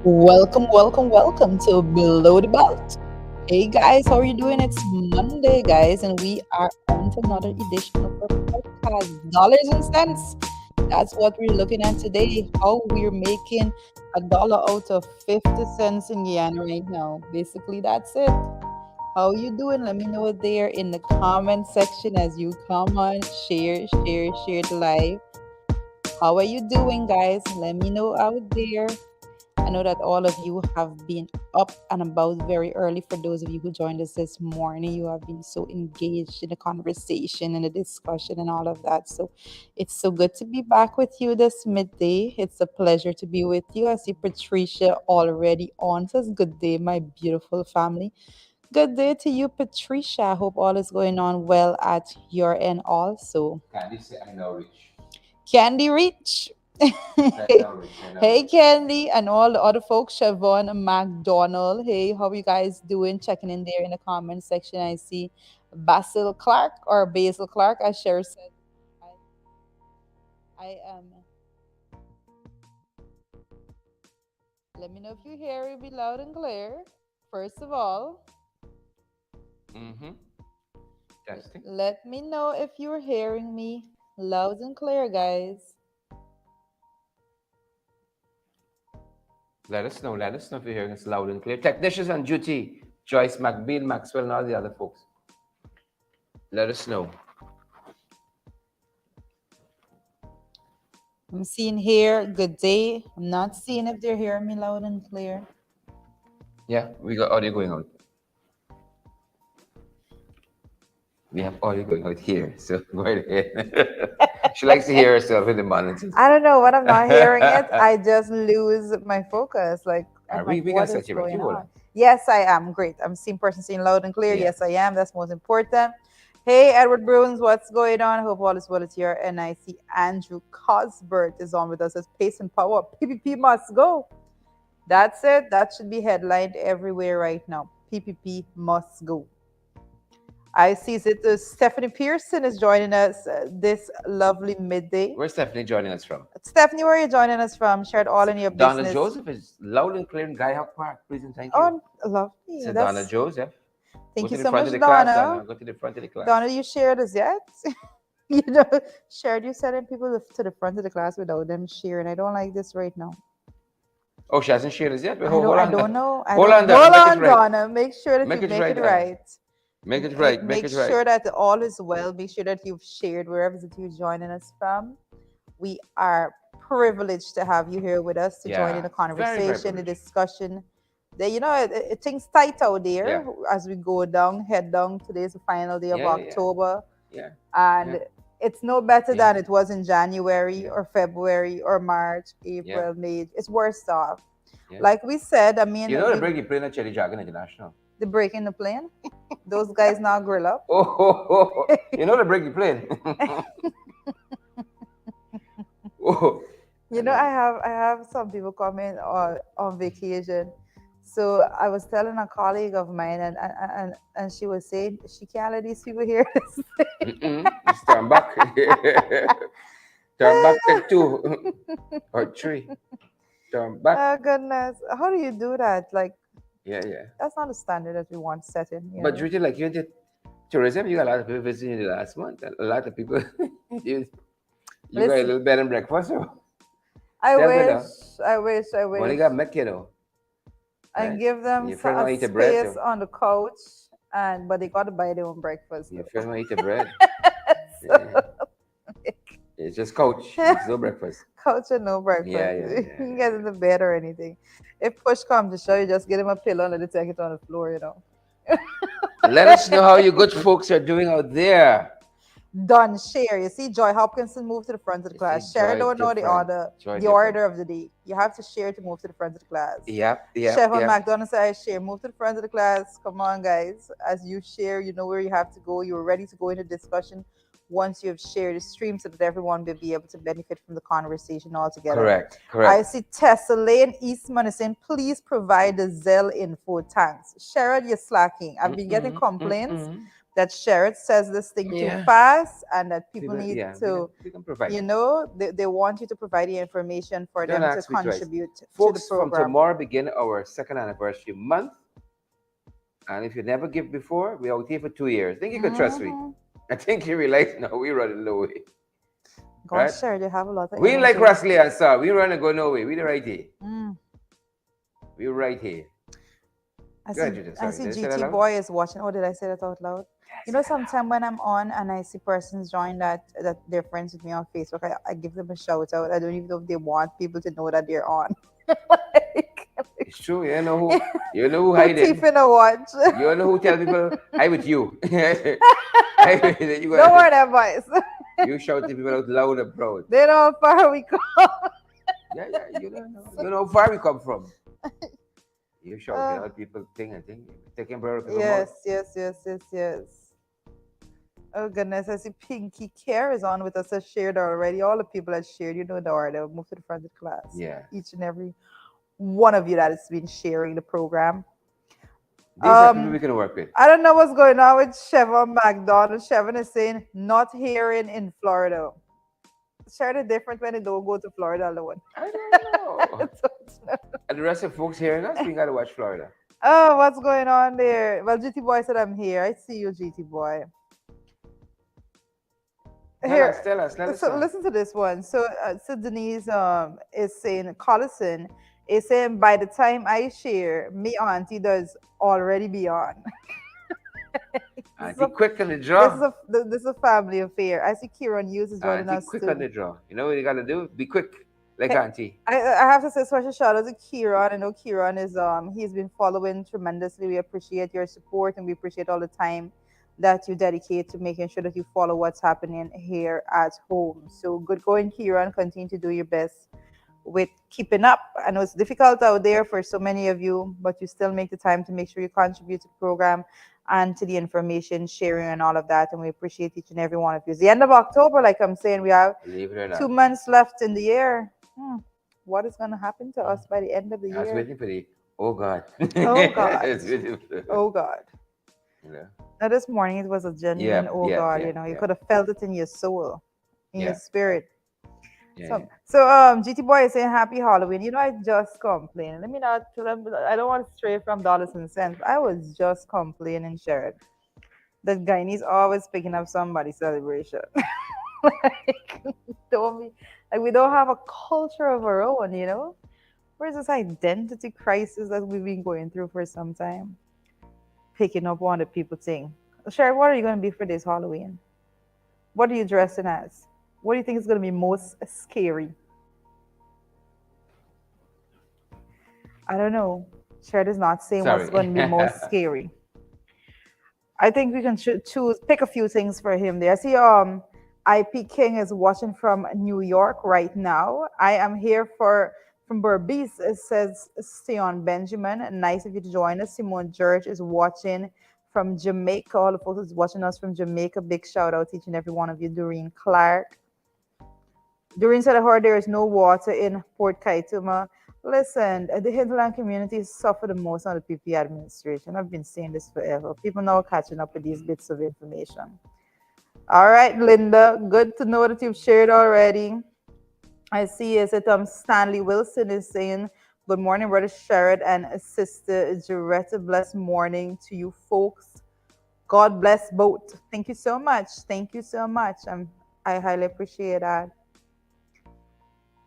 Welcome to Below the Belt. Hey guys, how are you doing? It's Monday, guys, and we are on to another edition of our podcast, Dollars and Cents. That's what we're looking at today. How we're making a dollar out of 50 cents in Guyana right now. Basically, that's it. How you doing? Let me know there in the comment section as you come on, share the live. How are you doing, guys? Let me know out there. I know that all of you have been up and about very early. For those of you who joined us this morning, you have been so engaged in the conversation and the discussion and all of that. So it's so good to be back with you this midday. It's a pleasure to be with you. I see Patricia already on. Says good day, my beautiful family. Good day to you, Patricia. I hope all is going on well at your end also. Candy say I know rich. Candy Rich. I know rich. I know Hey rich. Candy and all the other folks, Siobhan McDonald. Hey, how you guys doing? Checking in there in the comment section. I see Basil Clark or Basil Clark, as Cher said. I am. Let me know if you hear me loud and clear. First of all, Mm-hmm. Testing. let me know if you're hearing me loud and clear, guys. Let us know. Let us know if you're hearing us loud and clear. Technicians on duty. Joyce, McBean, Maxwell, and all the other folks. Let us know. I'm seeing here, good day. I'm not seeing if they're hearing me loud and clear. Yeah, we got audio going out. We have audio going out here. So go right ahead. She likes to hear herself in the monitors. I don't know when I'm not hearing it, I just lose my focus. Like I'm like, We can what set is you right. going You hold on? on. Yes, I am. Great. I'm seeing person seeing loud and clear. Yeah. Yes, I am. That's most important. Hey, Edward Bruins, what's going on? I hope all is well at here. And I see Andrew Cosbert is on with us as Pace and Power. PPP must go. That's it. That should be headlined everywhere right now. PPP must go. I see that Stephanie Pearson is joining us this lovely midday. Where's Stephanie joining us from? Stephanie, where are you joining us from? Share it all in your Donna business. Joseph is loud and clear in Guy Hawk Park. Please and thank you. Oh, lovely. So Donna That's Joseph. Go thank to you the so front much, of the class, Donna. Donna. Go to the front of the class. Donna, you shared us yet? you know, shared you sending people to the front of the class without them sharing. I don't like this right now. Oh, she hasn't shared us yet. Wait, I don't hold I on. don't know. I Hold don't on, Donna. hold Make it on, right. Donna. Make sure that you Make it make right, it Donna. right. Make it right. Make Make it right. sure that all is well. Make sure that you've shared wherever that you're joining us from. We are privileged to have you here with us to join in Yeah. the Very, very conversation, the privileged. discussion. Things tight out there Yeah. as we go down, head down. Today is the final day of Yeah, yeah, yeah. October, Yeah. Yeah. and it's no better Yeah. than it was in January Yeah. or February or March, Yeah. April, May. It's worse off. Yeah. Like we said, I mean, You know the break you playing at Cherry Dragon International. the break in the plane. Those guys now grill up. Oh, ho, ho, ho. You know the break you playing. Oh, You I know, love it. I have some people coming on vacation. So I was telling a colleague of mine, and she was saying she can't let these people hear this. Mm-mm. Just turn back. Turn back at two or three. Turn back. Oh goodness, how do you do that? Like Yeah, yeah. that's not a standard that we want setting. You But know, really, like you did tourism, you got a lot of people visiting you the last month. A lot of people. you, you got a listen, little bed and breakfast. So I tell me wish, though. I Only wish, got met, you know. I Right? give And them your friend a want to eat the bread space too. on the couch, and but they got to buy their own breakfast Your though. friend want to eat the bread. So, Yeah. It's just coach. It's no breakfast. culture, no Yeah, breakfast. yeah, You yeah, can yeah, get in the bed or anything. If push comes to shove, you just get him a pillow and let it take it on the floor, you know. yeah. Let us know how you good folks are doing out there. Done, share. You see, Joy Hopkinson moved to the front of the You see, class. Share joy don't know different. Joy the different. order of the day. You have to share to move to the front of the class. Yep, yep, Chef on yep. McDonald's said, share, move to the front of the class. Come on, guys. As you share, you know where you have to go. You're ready to go into discussion once you have shared the stream so that everyone will be able to benefit from the conversation altogether. Correct, I correct. see Tessa Lane Eastman is saying, please provide the Zelle info. Thanks. Sharon, you're slacking. I've been getting Mm-mm, complaints mm-mm. that Sherrod says this thing too Yeah. fast and that people People, need yeah, to, we can provide. they want you to provide the information for Don't them to ask me twice. contribute to the Folks, from program. tomorrow begin our second anniversary month. And if you never give before, we're out here for 2 years. I think you can trust me. Hmm. I think you realize now we running no way. Right? Gosh, Sherrod, you have a lot of We ain't like energy. Rusley and Sir. We run and go no way. We the right here. Mm. We right here. I Go see ahead, Judith. I Sorry. see Did I say that GT loud? Boy is watching. Oh, did I say that out loud? Did I say that loud? Sometime when I'm on and I see persons join that they're friends with me on Facebook, I give them a shout out. I don't even know if they want people to know that they're on. It's true. You know who Two teeth hiding. in a watch. You know who tell people I with you. Don't worry that voice. You shout to people out loud and proud. They know how far we come. Yeah, yeah. You don't know. You know how far we come from. You shouting Uh, out people thing and thing. Taking bread out of people's mouth. yes. Oh goodness, I see Pinky Care is on with us. Has shared already. All the people that shared, you know the order. Move to the front of the class. Yeah. Each and every one of you that has been sharing the program. These are people we can work with. I don't know what's going on with Chevron McDonald. Chevron is saying not hearing in Florida. Share the difference when they don't go to Florida alone. I don't know. And the rest of folks hearing us, we gotta watch Florida. Oh, what's going on there? Well, GT Boy said I'm here. I see you, GT Boy. Tell us, let us So know. listen to this one. So Denise is saying Collison is saying by the time I share, me auntie does already be on. Auntie, quick on the This is draw. this is a family affair. I see Kieran Hughes is joining Auntie, us quick on too. the draw. You know what you gotta do? Be quick, like Hey, Auntie. I have to say special shout out to Kieran. I know Kieran is he's been following tremendously. We appreciate your support and we appreciate all the time that you dedicate to making sure that you follow what's happening here at home. So good going, Kieran. Continue to do your best with keeping up. I know it's difficult out there for so many of you, but you still make the time to make sure you contribute to the program and to the information sharing and all of that. And we appreciate each and every one of you. It's the end of October, like I'm saying, we have Believe it or not. 2 months left in the year. What is going to happen to us by the end of the I was year? waiting for the oh God. Oh God. It's waiting for- Oh God. you know. Now this morning it was a genuine oh God, you could have felt it in your soul, in your Yeah. spirit. Yeah, So, yeah. GT Boy is saying happy Halloween. I just complained. I don't want to stray from dollars and cents. I was just complaining, Sherrod, that Guyanese always picking up somebody's celebration. like, don't be, like, we don't have a culture of our own. Where's this identity crisis that we've been going through for some time? Picking up on the people thing. Sherrod, what are you going to be for this Halloween? What are you dressing as? What do you think is going to be most scary? I don't know. Sherrod is not saying what's Sorry. going to be most scary. I think we can pick a few things for him there. I see IP King is watching from New York right now. I am here from Berbice. It says Sion Benjamin. Nice of you to join us. Simone George is watching from Jamaica. All the folks is watching us from Jamaica. Big shout out to each and every one of you. Doreen Clark. Doreen said I heard there is no water in Port Kaituma. Listen, the hinterland communities suffer the most on the PP administration. I've been saying this forever. People now catching up with these bits of information. All right, Linda, good to know that you've shared already. I see is that Stanley Wilson is saying, good morning, Brother Sherrod and Sister Jaretta. Blessed morning to you folks. God bless both. Thank you so much. Thank you so much. I highly appreciate that.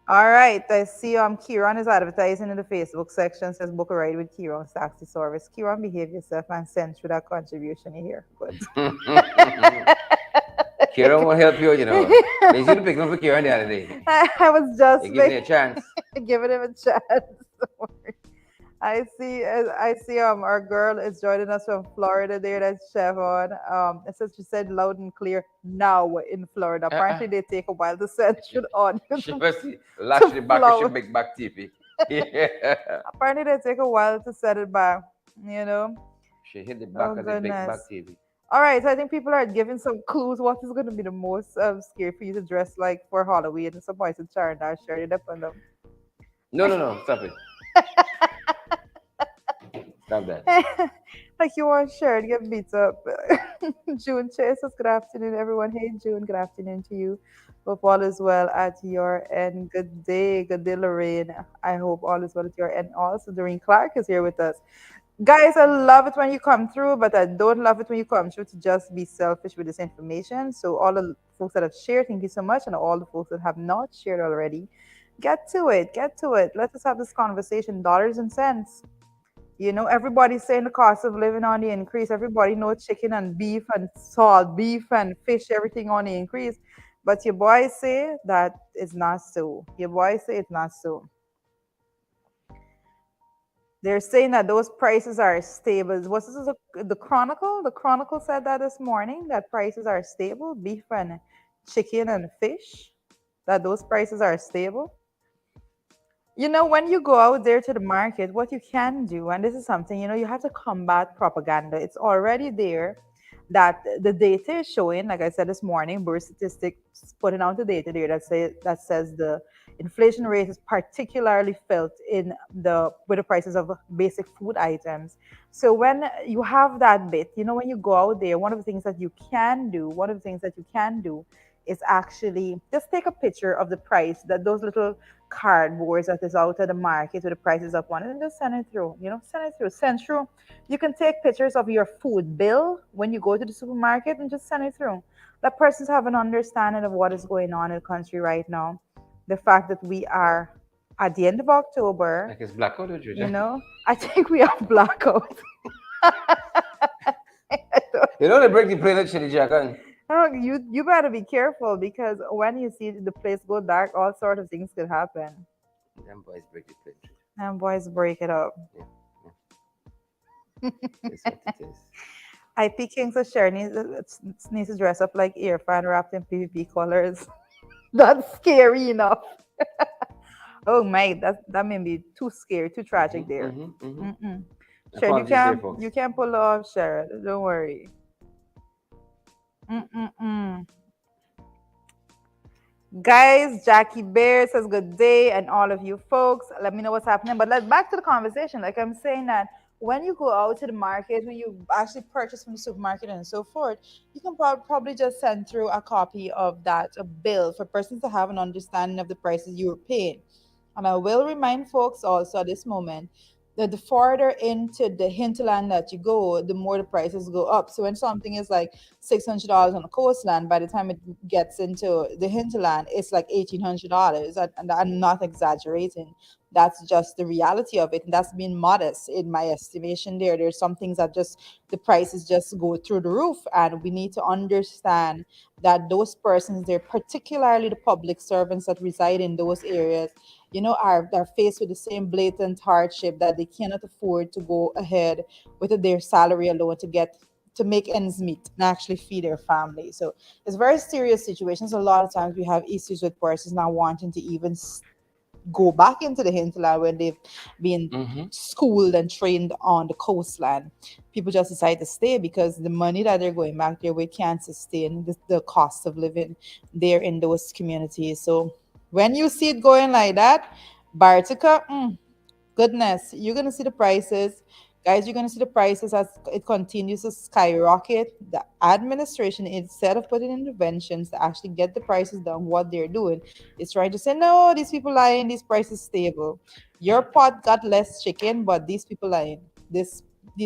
All right, I see Kieran is advertising in the Facebook section, says book a ride with Kieran Taxi Service. Kieran, behave yourself and send through that contribution here. Good. Kieran will help you, They should have picked up for Kieran the other day. I was just They give me a chance. giving him a chance. I see our girl is joining us from Florida there. That's Chevron. It says she said loud and clear now in Florida. Apparently they take a while to send through the audio. She must lash the back of she make back TV. Yeah. Apparently they take a while to set it back, She hit the back of the big back TV. All right, so I think people are giving some clues. What is going to be the most scary for you to dress like for Halloween? And some boys are trying to share it up on them. No, stop it. Stop that. Like you want shirt, get beat up. June Chase, good afternoon, everyone. Hey, June, good afternoon to you. Hope all is well at your end. Good day, Lorraine. I hope all is well at your end. Also, Doreen Clark is here with us. Guys, I love it when you come through, but I don't love it when you come through to just be selfish with this information. So, all the folks that have shared, thank you so much. And all the folks that have not shared already, get to it. Get to it. Let us have this conversation, dollars and cents. Everybody's saying the cost of living on the increase. Everybody knows chicken and beef and salt, beef and fish, everything on the increase. But your boys say that it's not so. Your boys say it's not so. They're saying that those prices are stable. Was this the Chronicle? The Chronicle said that this morning that prices are stable, beef and chicken and fish, that those prices are stable. When you go out there to the market, what you can do, and this is something, you have to combat propaganda. It's already there that the data is showing, like I said this morning, Bureau Statistics putting out the data there that says the inflation rate is particularly felt in the with the prices of basic food items. So when you have that bit, when you go out there, one of the things that you can do is actually just take a picture of the price that those little cardboards that is out of the market with the prices up on it and just send it through. Send through. You can take pictures of your food bill when you go to the supermarket and just send it through. Let persons have an understanding of what is going on in the country right now. The fact that we are at the end of October, Like it's blackout or Georgia? I think we are blackout. You know they break the plane at Chili Jack and Oh, you better be careful because when you see the place go dark, all sort of things could happen. them boys break the plane. And boys break it up. Yeah, it's what it is. IP Kings of Share needs to dress up like Irfan wrapped in PvP colors. That's scary enough. Oh my, that may be too scary, too tragic there. Mm-mm. Sharon, Apologies there, folks. you can pull off, Sharon. Don't worry. Mm-mm-mm. Guys, Jackie Bear says good day, and all of you folks, let me know what's happening. But let's back to the conversation. Like I'm saying that when you go out to the market, when you actually purchase from the supermarket and so forth, you can probably just send through a copy of that a bill for persons to have an understanding of the prices you were paying. And I will remind folks also at this moment that the farther into the hinterland that you go, the more the prices go up. So when something is like $600 on the coastline, by the time it gets into the hinterland, it's like $1,800. And I'm not exaggerating. That's just the reality of it. And that's being modest in my estimation there. There's some things that just the prices just go through the roof. And we need to understand that those persons, they're particularly the public servants that reside in those areas, are faced with the same blatant hardship that they cannot afford to go ahead with their salary alone to make ends meet and actually feed their family. So it's very serious situations. A lot of times we have issues with persons not wanting to even go back into the hinterland when they've been schooled and trained on the coastline. People just decide to stay because the money that they're going back there with can't sustain the cost of living there in those communities. So when you see it going like that, Bartica, goodness, you're going to see the prices. Guys, you're going to see the prices as it continues to skyrocket. The administration, instead of putting interventions to actually get the prices down, what they're doing is trying to say, no, these people lying, these prices stable. Your pot got less chicken, but these people lying. These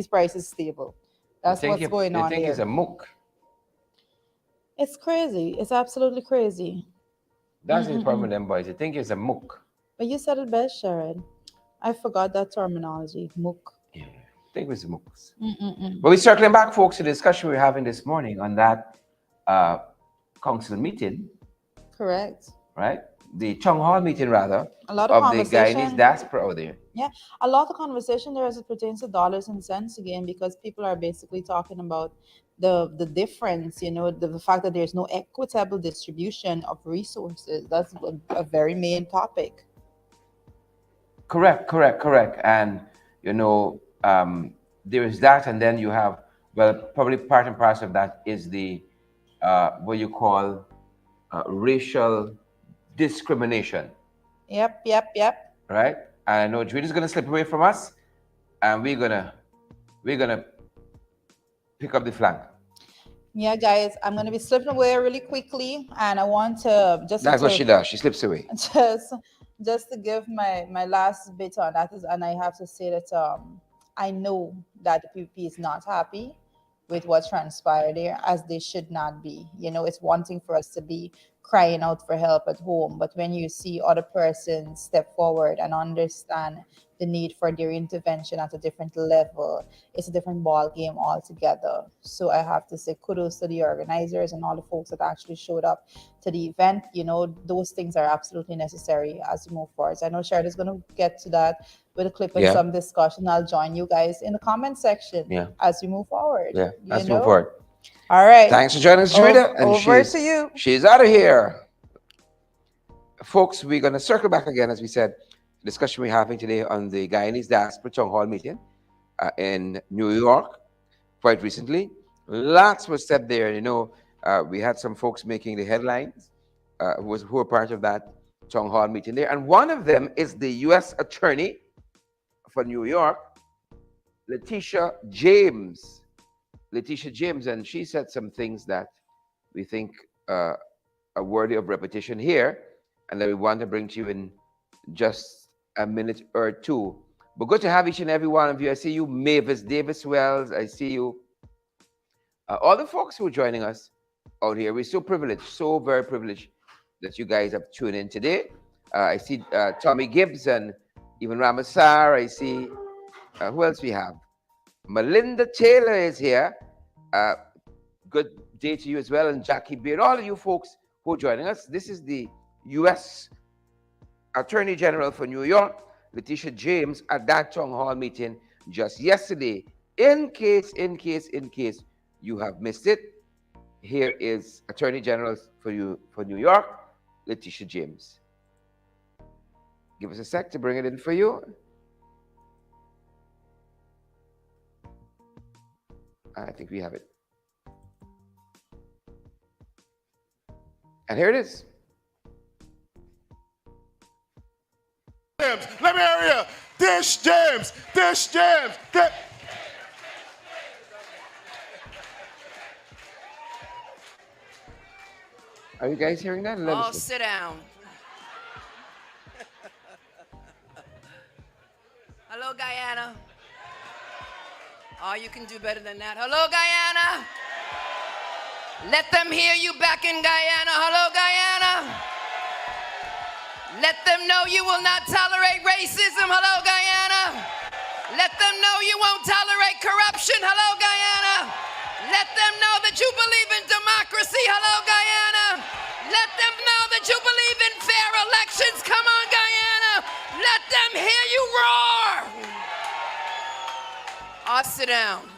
prices stable. They That's think what's you going they on think it's there. a mook. It's crazy. It's absolutely crazy. That's the problem with Mm-mm-mm. them boys. They think it's a mook. But you said it best, Sharon. I forgot that terminology. Mook. Yeah, think it's mooks. Mm-mm-mm. But we're circling back, folks, to the discussion we are having this morning on that uh, council meeting, Correct. right? The town hall meeting, rather, A lot of of the Guyanese conversation. diaspora out there. Yeah, a lot of conversation there as it pertains to dollars and cents again, because people are basically talking about the difference, the fact that there's no equitable distribution of resources. That's a very main topic. Correct, correct, correct. And you know, there is that, and then you have, well, probably part and parcel of that is the what you call racial discrimination, Yep, yep, yep. right? And I know Judy's going to slip away from us, and we're going to we're gonna pick up the flank. Yeah, guys, I'm gonna be slipping away really quickly, and I want to That's what she does. She slips away. just just to give my last bit on that is, and I have to say that I know that the PPP is not happy with what transpired there, as they should not be. You know, it's one thing for us to be crying out for help at home, but when you see other persons step forward and understand the need for their intervention at a different level, it's a different ball game altogether. So I have to say kudos to the organizers and all the folks that actually showed up to the event. You know, those things are absolutely necessary as we move forward. So I know Sheridan's going to get to that with a clip and Yeah. some discussion. I'll join you guys in the comment section Yeah. as we move forward. Yeah. You Let's move know? forward. All right. Thanks for joining us, Sharita. And Over to you. she's out of here. Folks, we're going to circle back again, as we said, the discussion we're having today on the Guyanese Diaspora Town Hall meeting in New York quite recently. Lots was said there. You know, we had some folks making the headlines who were part of that town hall meeting there. And one of them is the U.S. Attorney for New York, Letitia James. Letitia James, and she said some things that we think are worthy of repetition here, and that we want to bring to you in just a minute or two. But good to have each and every one of you. I see you, Mavis Davis Wells. I see you, all the folks who are joining us out here. We're so privileged, so very privileged that you guys have tuned in today. I see Tommy Gibbs and even Ramasar. I see, who else we have? Melinda Taylor is here. Good day to you as well. And Jackie Beard, all of you folks who are joining us. This is the U.S. Attorney General for New York, Letitia James, at that town hall meeting just yesterday. In case you have missed it, here is Attorney General for New York, Letitia James. Give us a sec to bring it in for you. I think we have it. And here it is. James, let me hear you. This James. Are you guys hearing that? All sit down. Hello, Guyana. Oh, you can do better than that. Hello, Guyana. Let them hear you back in Guyana. Hello, Guyana. Let them know you will not tolerate racism. Hello, Guyana. Let them know you won't tolerate corruption. Hello, Guyana. Let them know that you believe in democracy. Hello, Guyana. Let them know that you believe in fair elections. Come on, Guyana. Let them hear you roar. I'll sit down.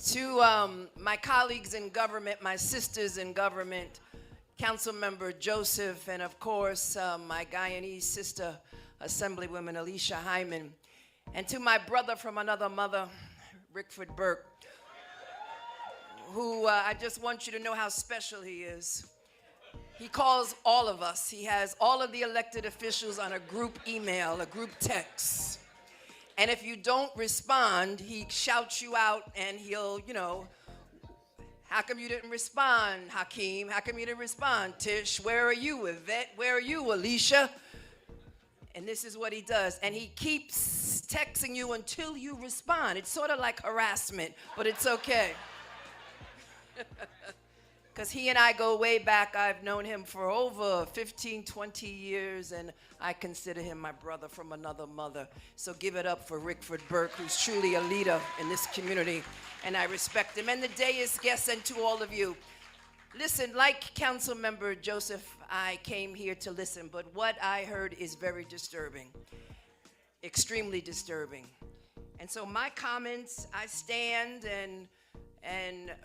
To my colleagues in government, my sisters in government, Council Member Joseph, and of course, my Guyanese sister, Assemblywoman Alicia Hyman, and to my brother from another mother, Rickford Burke, who I just want you to know how special he is. He calls all of us. He has all of the elected officials on a group email, a group text. And if you don't respond, he shouts you out and he'll, how come you didn't respond, Hakeem? How come you didn't respond? Tish, where are you? Yvette, where are you? Alicia? And this is what he does. And he keeps texting you until you respond. It's sort of like harassment, but it's okay. Because he and I go way back. I've known him for over 15, 20 years, and I consider him my brother from another mother. So give it up for Rickford Burke, who's truly a leader in this community, and I respect him. And the day is guests, and to all of you. Listen, like Council Member Joseph, I came here to listen, but what I heard is very disturbing, extremely disturbing. And so my comments, I stand and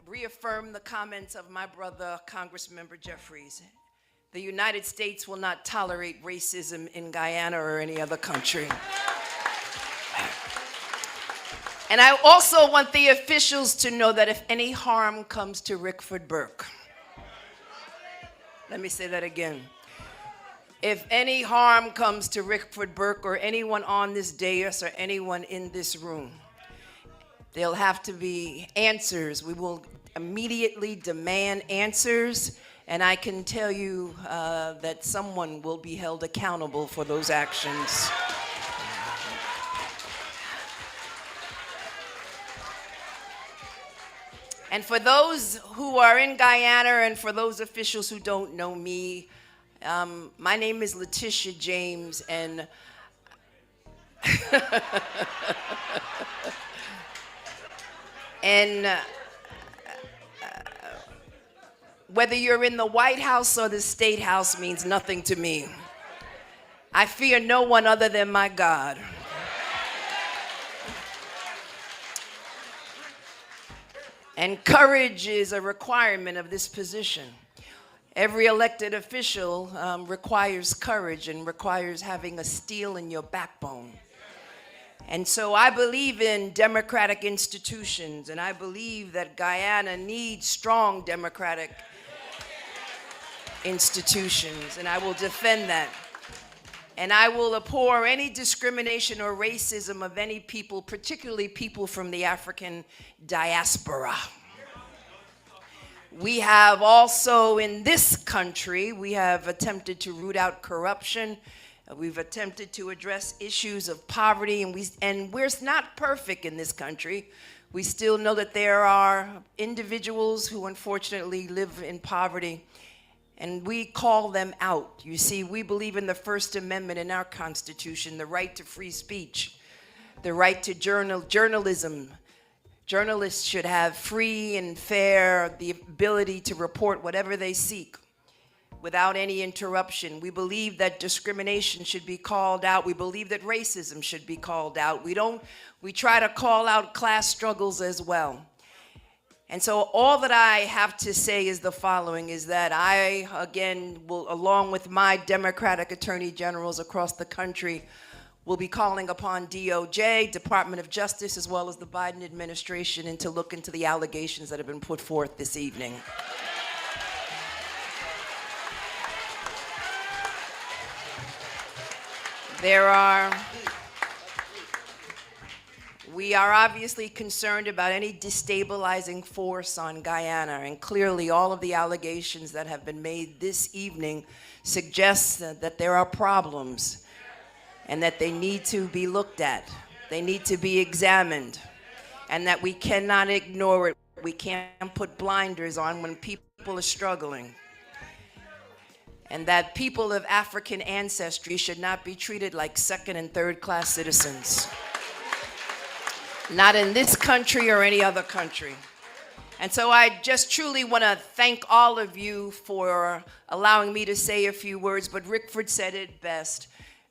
reaffirm the comments of my brother, Congressmember Jeffries. The United States will not tolerate racism in Guyana or any other country. And I also want the officials to know that if any harm comes to Rickford Burke, let me say that again. If any harm comes to Rickford Burke or anyone on this dais or anyone in this room, there'll have to be answers. We will immediately demand answers, and I can tell you that someone will be held accountable for those actions. And for those who are in Guyana and for those officials who don't know me, my name is Letitia James, and and whether you're in the White House or the State House means nothing to me. I fear no one other than my God. And courage is a requirement of this position. Every elected official requires courage and requires having a steel in your backbone. And so I believe in democratic institutions, and I believe that Guyana needs strong democratic institutions, and I will defend that. And I will abhor any discrimination or racism of any people, particularly people from the African diaspora. We have also in this country, we have attempted to root out corruption. We've attempted to address issues of poverty, and we're not perfect in this country. We still know that there are individuals who unfortunately live in poverty, and we call them out. You see, we believe in the First Amendment in our Constitution, the right to free speech, the right to journalism. Journalists should have free and fair, the ability to report whatever they seek without any interruption. We believe that discrimination should be called out. We believe that racism should be called out. We try to call out class struggles as well. And so all that I have to say is the following, is that I, again, will, along with my Democratic attorney generals across the country, will be calling upon DOJ, Department of Justice, as well as the Biden administration, and to look into the allegations that have been put forth this evening. We are obviously concerned about any destabilizing force on Guyana, and clearly all of the allegations that have been made this evening suggest that there are problems and that they need to be looked at. They need to be examined, and that we cannot ignore it. We can't put blinders on when people are struggling. And that people of African ancestry should not be treated like second and third class citizens. Not in this country or any other country. And so I just truly want to thank all of you for allowing me to say a few words, but Rickford said it best.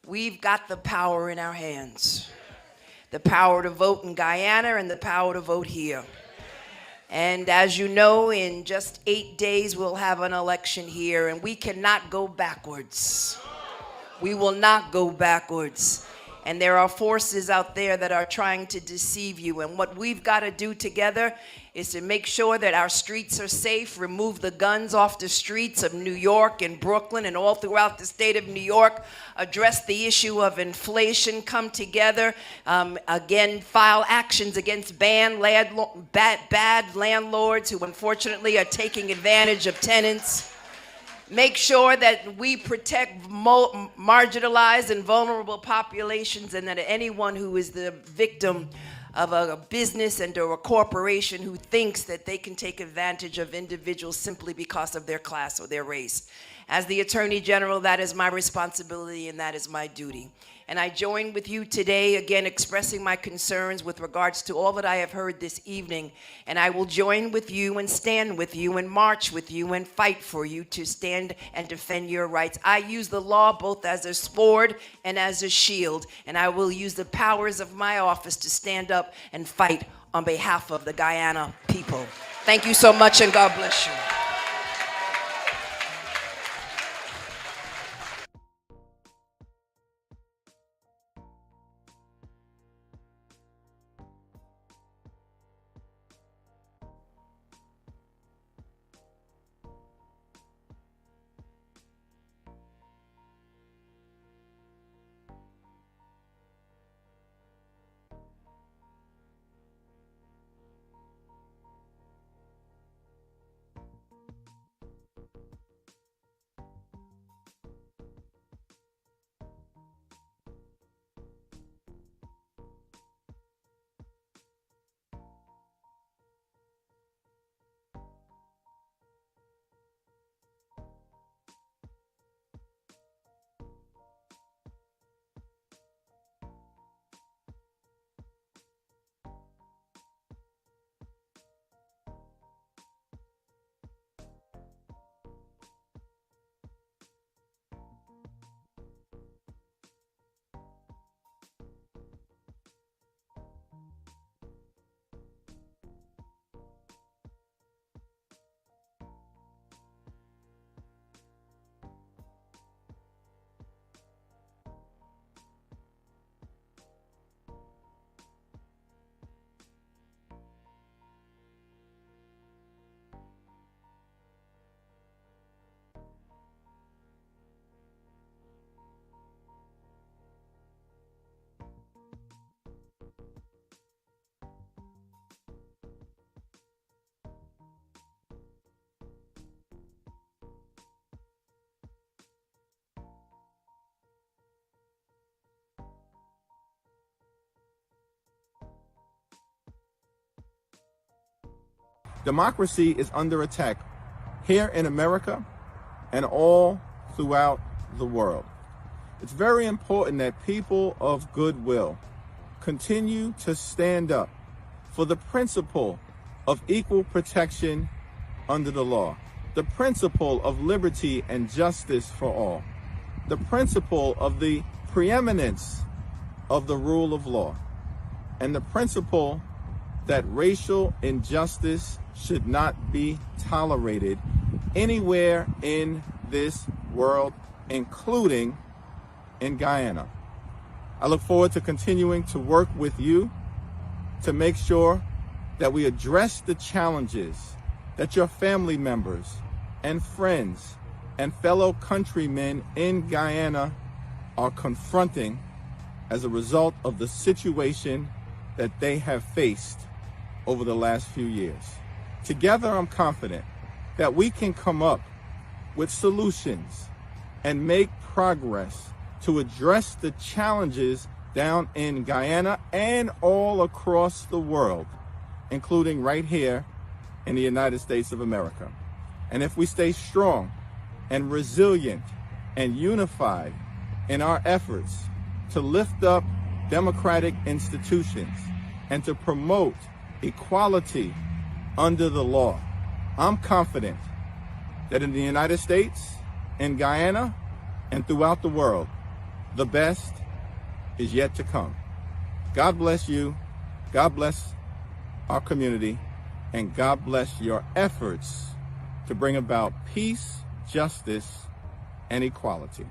We've got the power in our hands. The power to vote in Guyana and the power to vote here. And as you know, in just 8 days, we'll have an election here, and we cannot go backwards. We will not go backwards. And there are forces out there that are trying to deceive you. And what we've got to do together is to make sure that our streets are safe, remove the guns off the streets of New York and Brooklyn and all throughout the state of New York, address the issue of inflation, come together, again, file actions against bad landlords who unfortunately are taking advantage of tenants. Make sure that we protect marginalized and vulnerable populations, and that anyone who is the victim of a business and or a corporation who thinks that they can take advantage of individuals simply because of their class or their race. As the Attorney General, that is my responsibility and that is my duty. And I join with you today, again, expressing my concerns with regards to all that I have heard this evening. And I will join with you and stand with you and march with you and fight for you to stand and defend your rights. I use the law both as a sword and as a shield. And I will use the powers of my office to stand up and fight on behalf of the Guyana people. Thank you so much, and God bless you. Democracy is under attack here in America and all throughout the world. It's very important that people of goodwill continue to stand up for the principle of equal protection under the law, the principle of liberty and justice for all, the principle of the preeminence of the rule of law, and the principle that racial injustice should not be tolerated anywhere in this world, including in Guyana. I look forward to continuing to work with you to make sure that we address the challenges that your family members and friends and fellow countrymen in Guyana are confronting as a result of the situation that they have faced over the last few years. Together, I'm confident that we can come up with solutions and make progress to address the challenges down in Guyana and all across the world, including right here in the United States of America. And if we stay strong and resilient and unified in our efforts to lift up democratic institutions and to promote equality under the law, I'm confident that in the United States, in Guyana, and throughout the world, the best is yet to come. God bless you, God bless our community, and God bless your efforts to bring about peace, justice, and equality.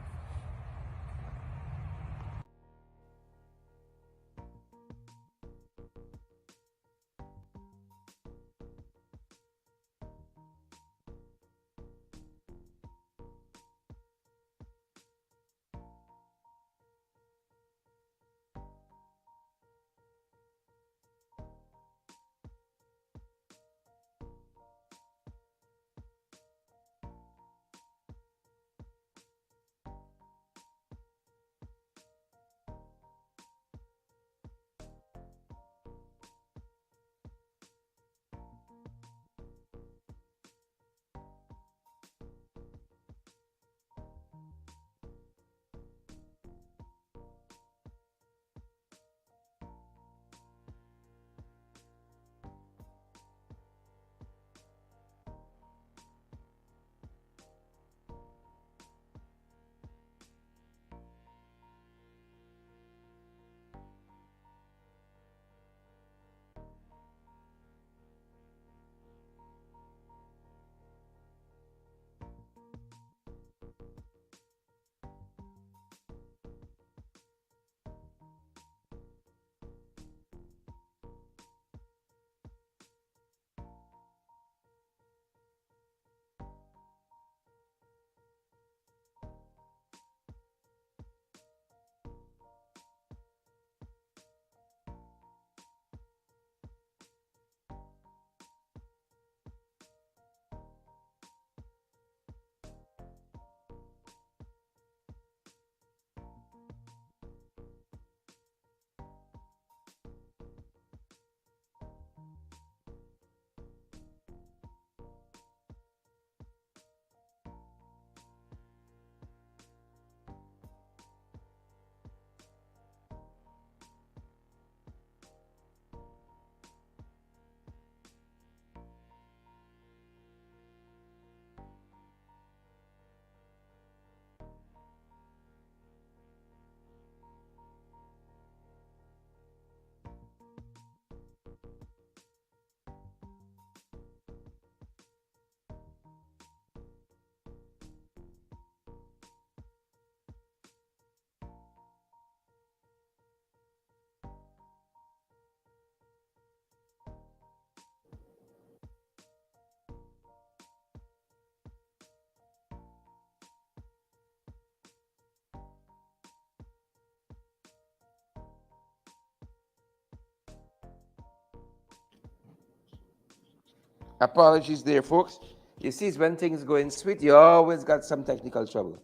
Apologies there, folks. You see, when things going sweet, you always got some technical trouble.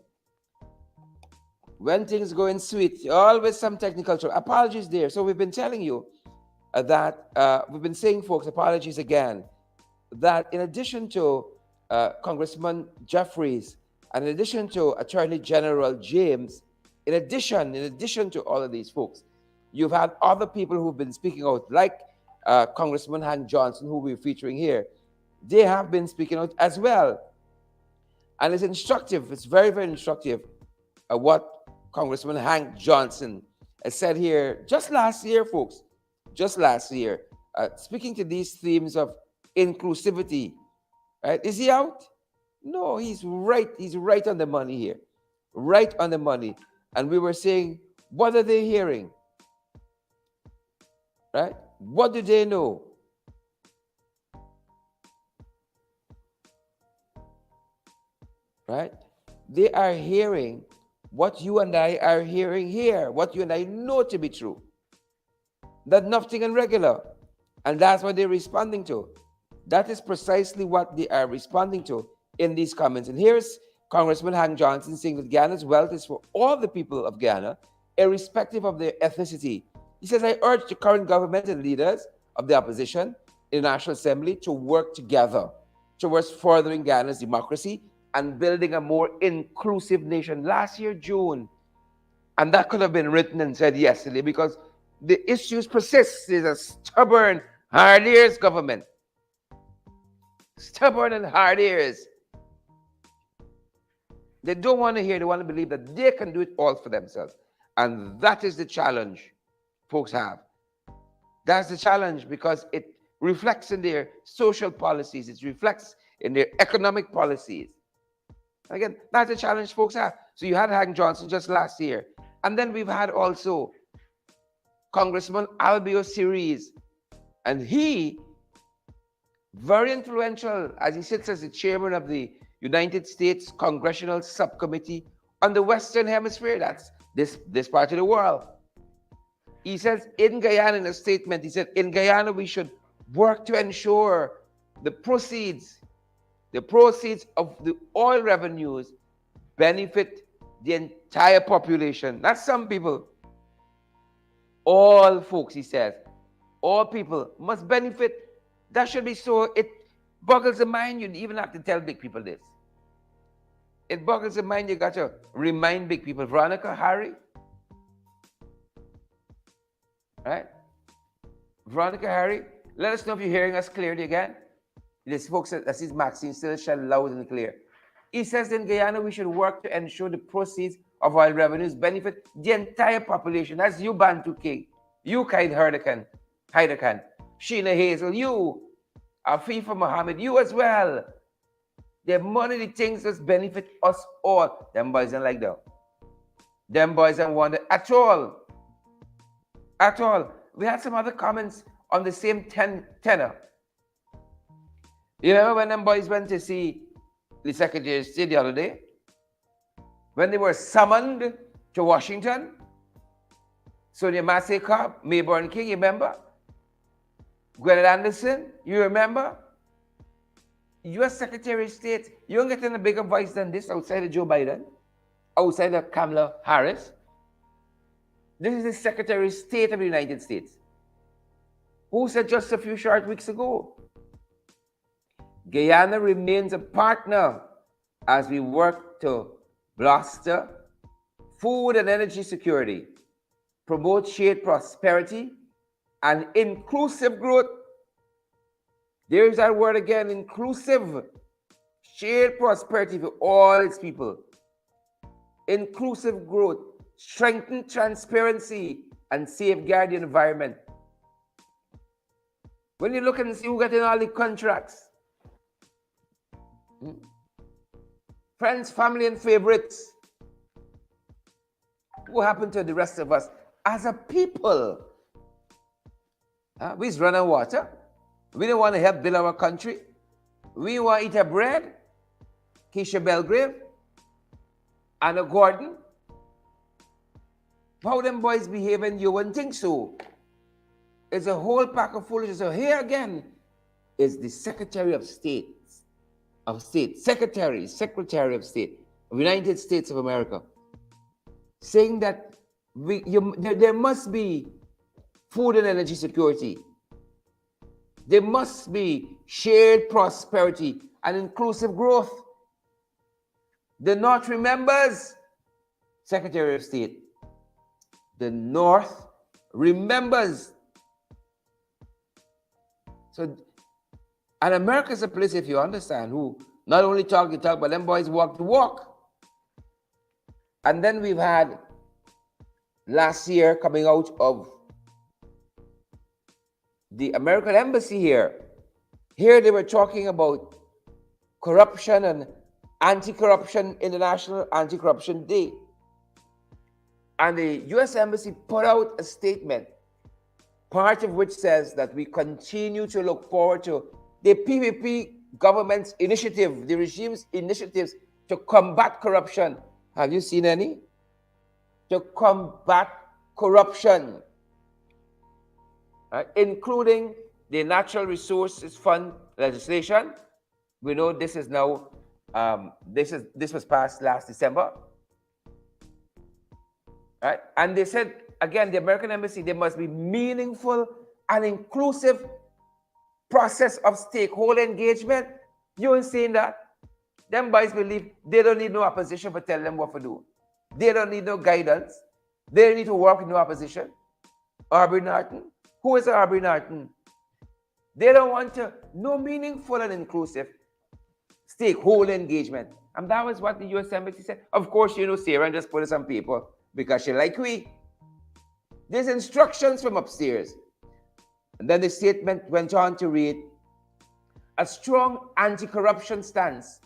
When things going sweet, you always some technical trouble. Apologies there. So we've been telling you that we've been saying, folks, apologies again. that in addition to Congressman Jeffries, and in addition to Attorney General James, in addition to all of these folks, you've had other people who've been speaking out, like Congressman Hank Johnson, who we're featuring here. They have been speaking out as well. And it's instructive, it's very, very instructive what Congressman Hank Johnson has said here just last year, folks, just last year, speaking to these themes of inclusivity, right? Is he out? No, he's right on the money here, right on the money. And we were saying, what are they hearing? Right? What do they know? Right? They are hearing what you and I are hearing here, what you and I know to be true. That nothing and regular. And that's what they're responding to. That is precisely what they are responding to in these comments. And here's Congressman Hank Johnson saying that Guyana's wealth is for all the people of Guyana, irrespective of their ethnicity. He says, I urge the current government and leaders of the opposition in the National Assembly to work together towards furthering Guyana's democracy and building a more inclusive nation. Last year, June, and that could have been written and said yesterday, because the issues persist. There's a stubborn, hard ears government. Stubborn and hard ears. They don't want to hear, they want to believe that they can do it all for themselves. And that is the challenge folks have. That's the challenge, because it reflects in their social policies, it reflects in their economic policies. Again, that's the challenge folks have. So you had Hank Johnson just last year. And then we've had also Congressman Albio Series. And he, very influential, as he sits as the chairman of the United States Congressional Subcommittee on the Western Hemisphere. That's this part of the world. He says in Guyana, in a statement, he said, in Guyana, we should work to ensure the proceeds of the oil revenues benefit the entire population, not some people. All folks, he says, all people must benefit. That should be so. It boggles the mind. You even have to tell big people this. It boggles the mind. You got to remind big people. Veronica Harry, right? Veronica Harry, let us know if you're hearing us clearly again. This folks, as is Maxine, still shall loud and clear. He says in Guyana, we should work to ensure the proceeds of oil revenues benefit the entire population. That's you, Bantu King. You, Kaid Hurricane. Sheena Hazel, you, Afifa Muhammad, you as well. The money, the things that benefit us all. Them boys don't like that. Them boys don't want it at all. At all. We had some other comments on the same tenor. You remember when them boys went to see the Secretary of State the other day? When they were summoned to Washington? Sonia Maseka, Mayborn King, you remember? Gwyneth Anderson, you remember? U.S. Secretary of State, you don't get in a bigger voice than this outside of Joe Biden, outside of Kamala Harris. This is the Secretary of State of the United States, who said just a few short weeks ago, Guyana remains a partner as we work to bolster food and energy security, promote shared prosperity, and inclusive growth. There's that word again, inclusive. Shared prosperity for all its people. Inclusive growth. Strengthen transparency and safeguard the environment. When you look and see who got in all the contracts, friends, family, and favorites, what happened to the rest of us as a people? We's running water. We don't want to help build our country. We want to eat our bread. Keisha Belgrave, Anna Gordon. How them boys behaving, you wouldn't think so. It's a whole pack of foolishness. So here again is the Secretary of State, Secretary of State of the United States of America, saying that there must be food and energy security. There must be shared prosperity and inclusive growth. The North remembers, Secretary of State. The North remembers. So, and America is a place, if you understand, who not only talk the talk, but them boys walk the walk. And then we've had last year coming out of the American embassy here. Here they were talking about corruption and anti-corruption, International Anti-Corruption Day. And the US Embassy put out a statement, part of which says that we continue to look forward to the PPP government's initiative, the regime's initiatives to combat corruption. Have you seen any? To combat corruption, including the Natural Resources Fund legislation. We know this is now, this was passed last December. Right? And they said, again, the American Embassy, there must be meaningful and inclusive process of stakeholder engagement. You ain't saying that. Them boys believe they don't need no opposition for telling them what to do. They don't need no guidance. They don't need to work with no opposition. Aubrey Norton. Who is Aubrey Norton? They don't want to, no meaningful and inclusive stakeholder engagement. And that was what the US Embassy said. Of course, you know, Sarah just put it on paper because she like we. There's instructions from upstairs. And then the statement went on to read, a strong anti-corruption stance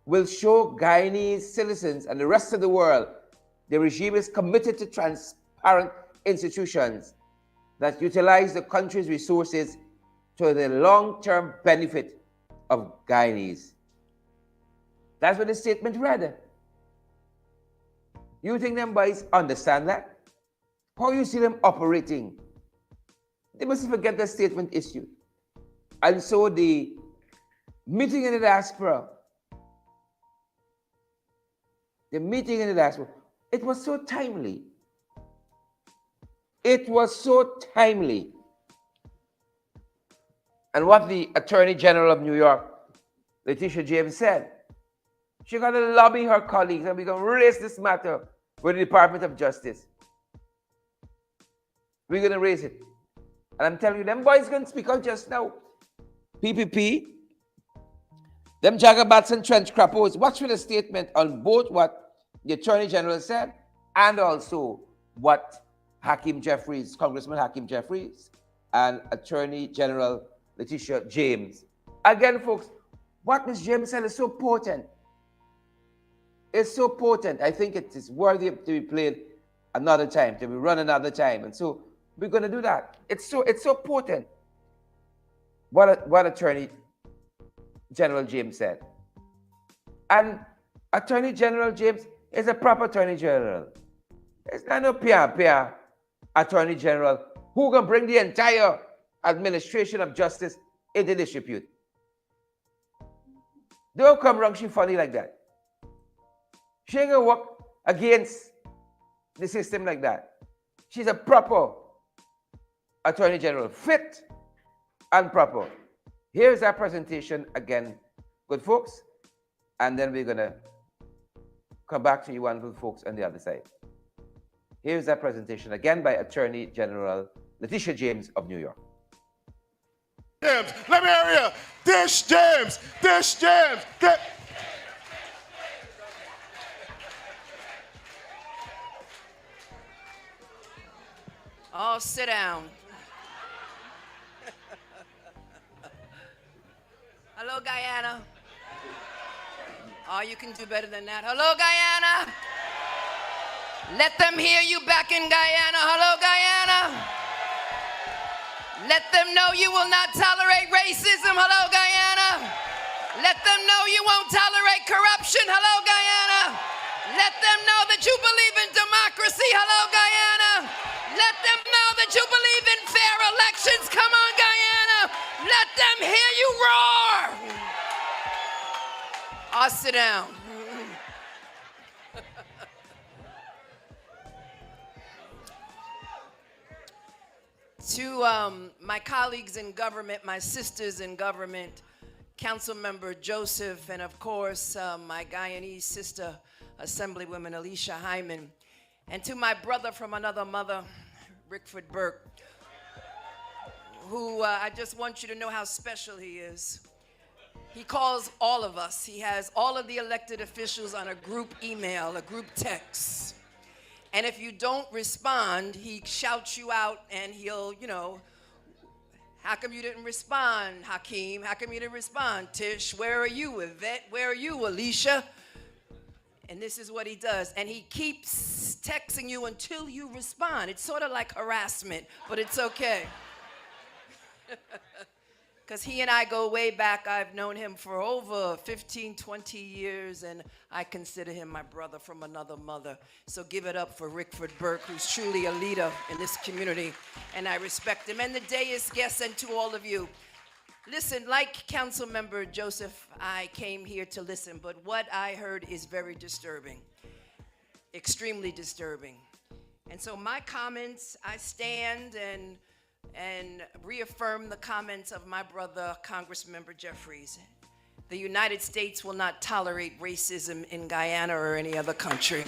will show Guyanese citizens and the rest of the world the regime is committed to transparent institutions that utilize the country's resources to the long-term benefit of Guyanese. That's what the statement read. You think them boys understand that? How you see them operating? They must forget the statement issued. And so the meeting in the diaspora, it was so timely. It was so timely. And what the Attorney General of New York, Letitia James, said, she got to lobby her colleagues and we're going to raise this matter with the Department of Justice. We're going to raise it. And I'm telling you, them boys going to speak out just now. PPP, them jagabats and trench crappos, watch for the statement on both what the Attorney General said and also what Hakeem Jeffries, Congressman Hakeem Jeffries, and Attorney General Letitia James. Again, folks, what Ms. James said is so potent. It's so potent. I think it is worthy to be played another time, to be run another time. And so we're going to do that. It's so potent. What Attorney General James said. And Attorney General James is a proper Attorney General. It's not no Pia Attorney General who can bring the entire administration of justice into disrepute. Don't come wrong, she funny like that. She ain't gonna work against the system like that. She's a proper Attorney General, fit and proper. Here's our presentation again, good folks, and then we're gonna come back to you wonderful folks on the other side. Here's that presentation again by Attorney General Letitia James of New York. James, let me hear you. Dish James, get. Oh, sit down. Hello, Guyana. Oh, you can do better than that. Hello, Guyana. Let them hear you back in Guyana. Hello, Guyana. Let them know you will not tolerate racism. Hello, Guyana. Let them know you won't tolerate corruption. Hello, Guyana. Let them know that you believe in democracy. Hello, Guyana. Let them know that you believe in fair elections. Come on, Guyana. Let them hear you roar. I'll sit down. To my colleagues in government, my sisters in government, Councilmember Joseph, and of course, my Guyanese sister, Assemblywoman Alicia Hyman, and to my brother from another mother, Rickford Burke, who I just want you to know how special he is. He calls all of us. He has all of the elected officials on a group email, a group text. And if you don't respond, he shouts you out and he'll, how come you didn't respond, Hakeem? How come you didn't respond? Tish, where are you? Yvette, where are you? Alicia? And this is what he does. And he keeps texting you until you respond. It's sort of like harassment, but it's okay. Because he and I go way back. I've known him for over 15, 20 years, and I consider him my brother from another mother. So give it up for Rickford Burke, who's truly a leader in this community, and I respect him. And the day is guests, and to all of you. Listen, like Councilmember Joseph, I came here to listen, but what I heard is very disturbing, extremely disturbing. And so my comments, I stand and reaffirm the comments of my brother, Congressmember Jeffries. The United States will not tolerate racism in Guyana or any other country.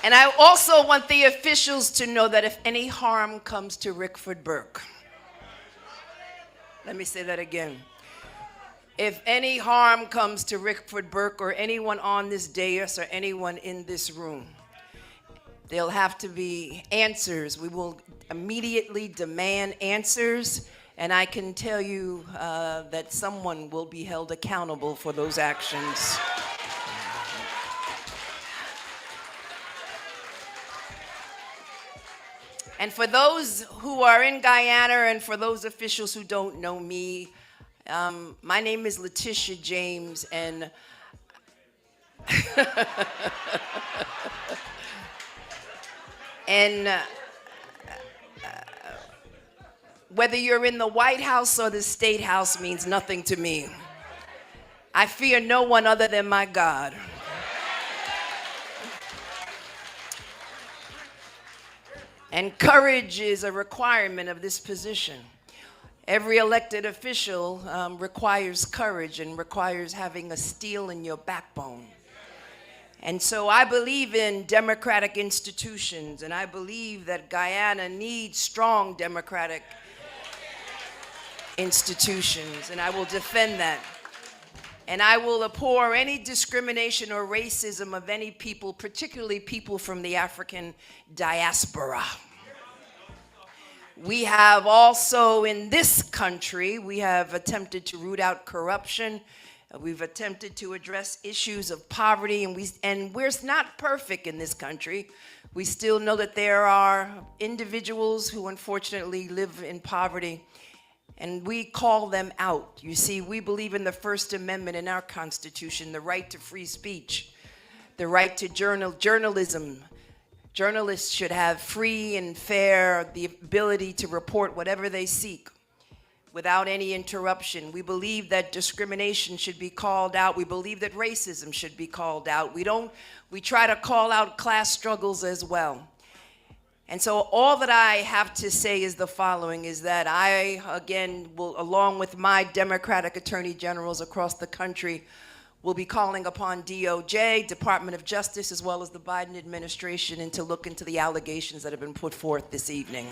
And I also want the officials to know that if any harm comes to Rickford Burke, let me say that again. If any harm comes to Rickford Burke or anyone on this dais or anyone in this room, there'll have to be answers. We will immediately demand answers, and I can tell you that someone will be held accountable for those actions. And for those who are in Guyana and for those officials who don't know me, my name is Letitia James, and whether you're in the White House or the State House means nothing to me. I fear no one other than my God. And courage is a requirement of this position. Every elected official requires courage and requires having a steel in your backbone. And so I believe in democratic institutions, and I believe that Guyana needs strong democratic institutions, and I will defend that. And I will abhor any discrimination or racism of any people, particularly people from the African diaspora. We have also in this country, we have attempted to root out corruption. We've attempted to address issues of poverty, and we're not perfect in this country. We still know that there are individuals who unfortunately live in poverty, and we call them out. You see, we believe in the First Amendment in our Constitution, the right to free speech, the right to journalism. Journalists should have free and fair, the ability to report whatever they seek without any interruption. We believe that discrimination should be called out. We believe that racism should be called out. We try to call out class struggles as well. And so all that I have to say is the following, is that I, again, will, along with my Democratic attorney generals across the country, will be calling upon DOJ, Department of Justice, as well as the Biden administration, and to look into the allegations that have been put forth this evening.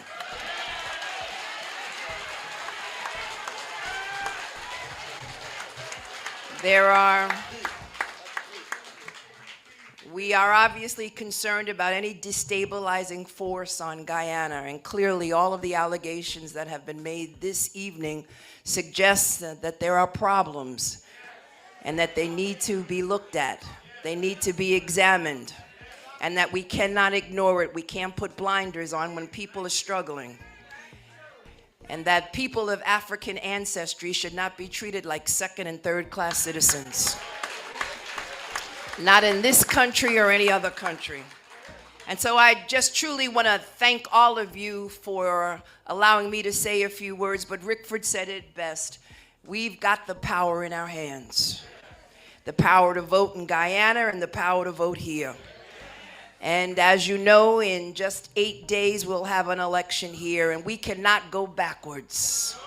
We are obviously concerned about any destabilizing force on Guyana, and clearly all of the allegations that have been made this evening suggest that there are problems and that they need to be looked at, they need to be examined, and that we cannot ignore it. We can't put blinders on when people are struggling. And that people of African ancestry should not be treated like second and third class citizens. Not in this country or any other country. And so I just truly want to thank all of you for allowing me to say a few words, but Rickford said it best. We've got the power in our hands. The power to vote in Guyana and the power to vote here. And as you know, in just 8 days, we'll have an election here, and we cannot go backwards.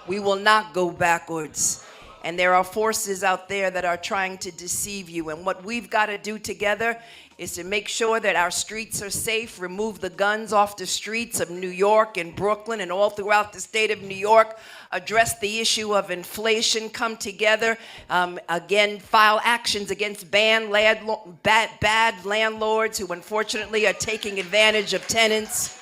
We will not go backwards. And there are forces out there that are trying to deceive you. And what we've got to do together is to make sure that our streets are safe, remove the guns off the streets of New York and Brooklyn and all throughout the state of New York, address the issue of inflation, come together, again, file actions against bad landlords who unfortunately are taking advantage of tenants.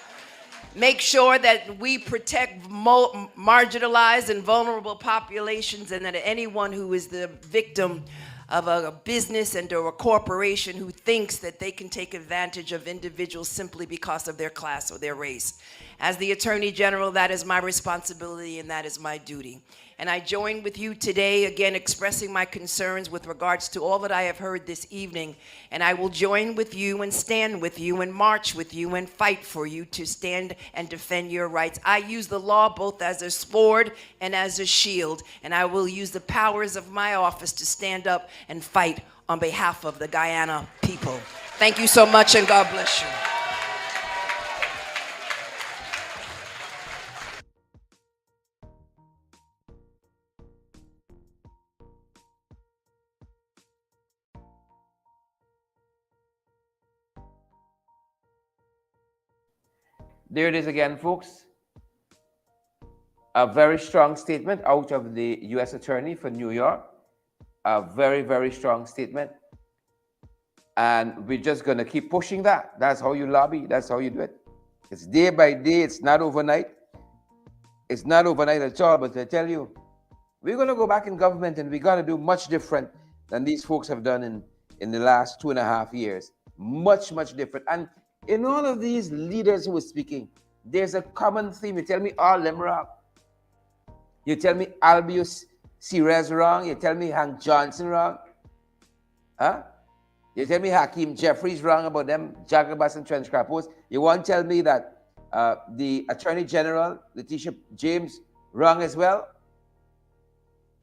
Make sure that we protect marginalized and vulnerable populations, and that anyone who is the victim of a business and or a corporation who thinks that they can take advantage of individuals simply because of their class or their race. As the Attorney General, that is my responsibility and that is my duty. And I join with you today, again, expressing my concerns with regards to all that I have heard this evening. And I will join with you and stand with you and march with you and fight for you to stand and defend your rights. I use the law both as a sword and as a shield. And I will use the powers of my office to stand up and fight on behalf of the Guyana people. Thank you so much, and God bless you. There it is again, folks. A very strong statement out of the U.S. Attorney for New York. A very, very strong statement. And we're just going to keep pushing that. That's how you lobby. That's how you do it. It's day by day. It's not overnight. It's not overnight at all. But I tell you, we're going to go back in government and we're going to do much different than these folks have done in the last 2.5 years. Much, much different. And in all of these leaders who are speaking, there's a common theme. You tell me all them wrong. You tell me Albius Sires wrong. You tell me Hank Johnson wrong. Huh? You tell me Hakeem Jeffries wrong about them Jagabas and trench crapos. You want to tell me that the Attorney General, Letitia James, wrong as well?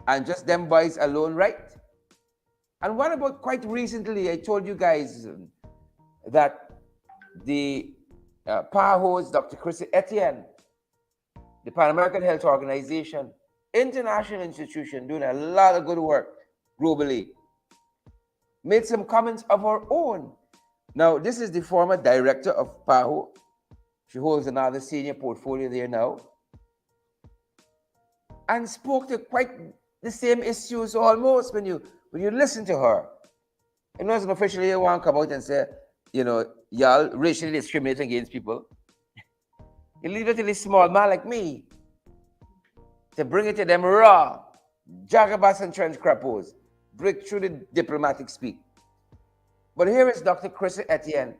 And just them boys alone right? And what about quite recently, I told you guys that the PAHO's Dr. Chrissy Etienne, the Pan American Health Organization, international institution doing a lot of good work globally, made some comments of her own. Now, this is the former director of PAHO. She holds another senior portfolio there now. And spoke to quite the same issues almost when you listen to her. It wasn't officially you want to come out and say, you know, y'all racially discriminating against people. You leave it to this small man like me to bring it to them raw, jagabas and trench crapos, break through the diplomatic speak. But here is Dr. Chrissy Etienne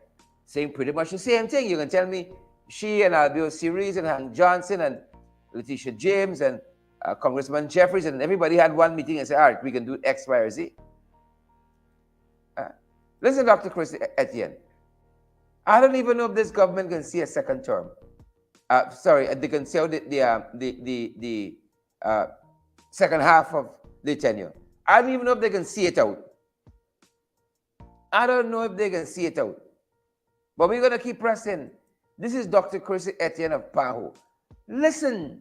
saying pretty much the same thing. You can tell me she and Albio Series and Hank Johnson and Letitia James and Congressman Jeffries and everybody had one meeting and said, all right, we can do X, Y, or Z. Listen, Dr. Chrissy Etienne. I don't even know if this government can see a second term. They can see the second half of the tenure. I don't even know if they can see it out. I don't know if they can see it out. But we're going to keep pressing. This is Dr. Chrissy Etienne of PAHO. Listen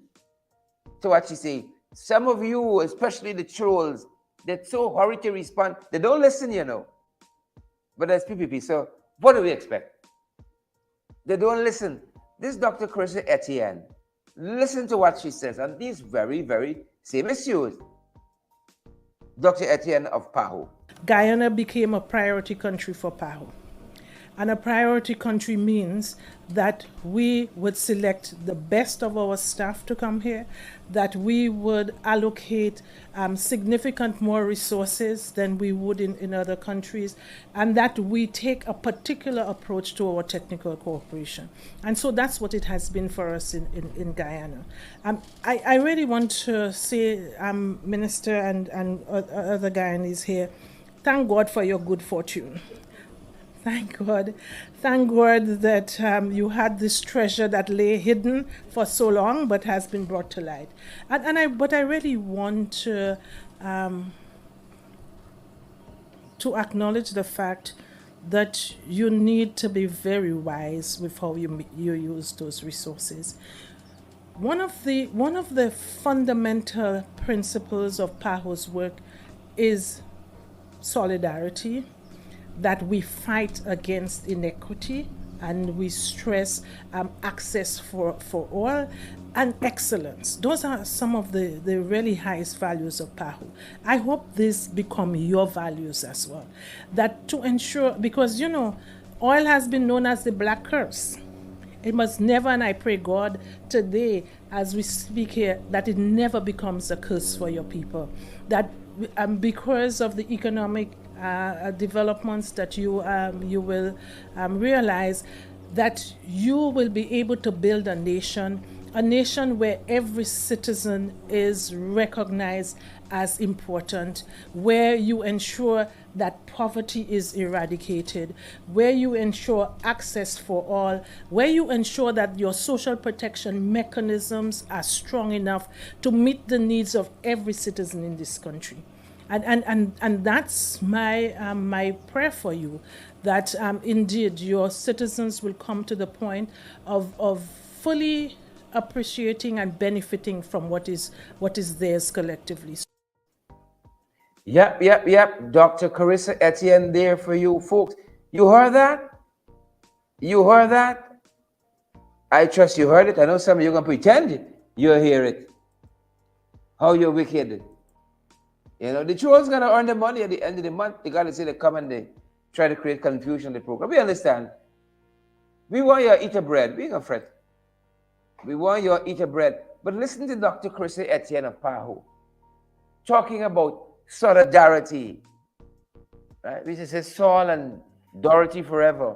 to what she say. Some of you, especially the trolls, they're so hurried to respond. They don't listen, you know. But that's PPP. So what do we expect? They don't listen. This Dr. Chrissy Etienne, listen to what she says on these very, very same issues. Dr. Etienne of PAHO. Guyana became a priority country for PAHO. And a priority country means that we would select the best of our staff to come here, that we would allocate significant more resources than we would in other countries, and that we take a particular approach to our technical cooperation. And so that's what it has been for us in Guyana. I really want to say, Minister and other Guyanese here, thank God for your good fortune. Thank God. Thank God that you had this treasure that lay hidden for so long but has been brought to light. But I really want to acknowledge the fact that you need to be very wise with how you use those resources. One of the fundamental principles of PAHO's work is solidarity, that we fight against inequity and we stress access for all and excellence. Those are some of the really highest values of PAHO. I hope this become your values as well. That to ensure, because oil has been known as the black curse. It must never, and I pray God today, as we speak here, that it never becomes a curse for your people. That because of the economic developments that you will realize that you will be able to build a nation where every citizen is recognized as important, where you ensure that poverty is eradicated, where you ensure access for all, where you ensure that your social protection mechanisms are strong enough to meet the needs of every citizen in this country. And that's my prayer for you, that indeed your citizens will come to the point of fully appreciating and benefiting from what is theirs collectively. Yep. Dr. Carissa Etienne there for you folks. You heard that? You heard that? I trust you heard it. I know some of you are going to pretend you hear it. How you're wicked. The trolls going to earn the money at the end of the month. They got to say they come and they try to create confusion in the program. We understand. We want you to eat a bread. We ain't going to fret. We want you to eat a bread. But listen to Dr. Carissa Etienne of PAHO talking about solidarity. Right? We just say Saul and Dorothy forever.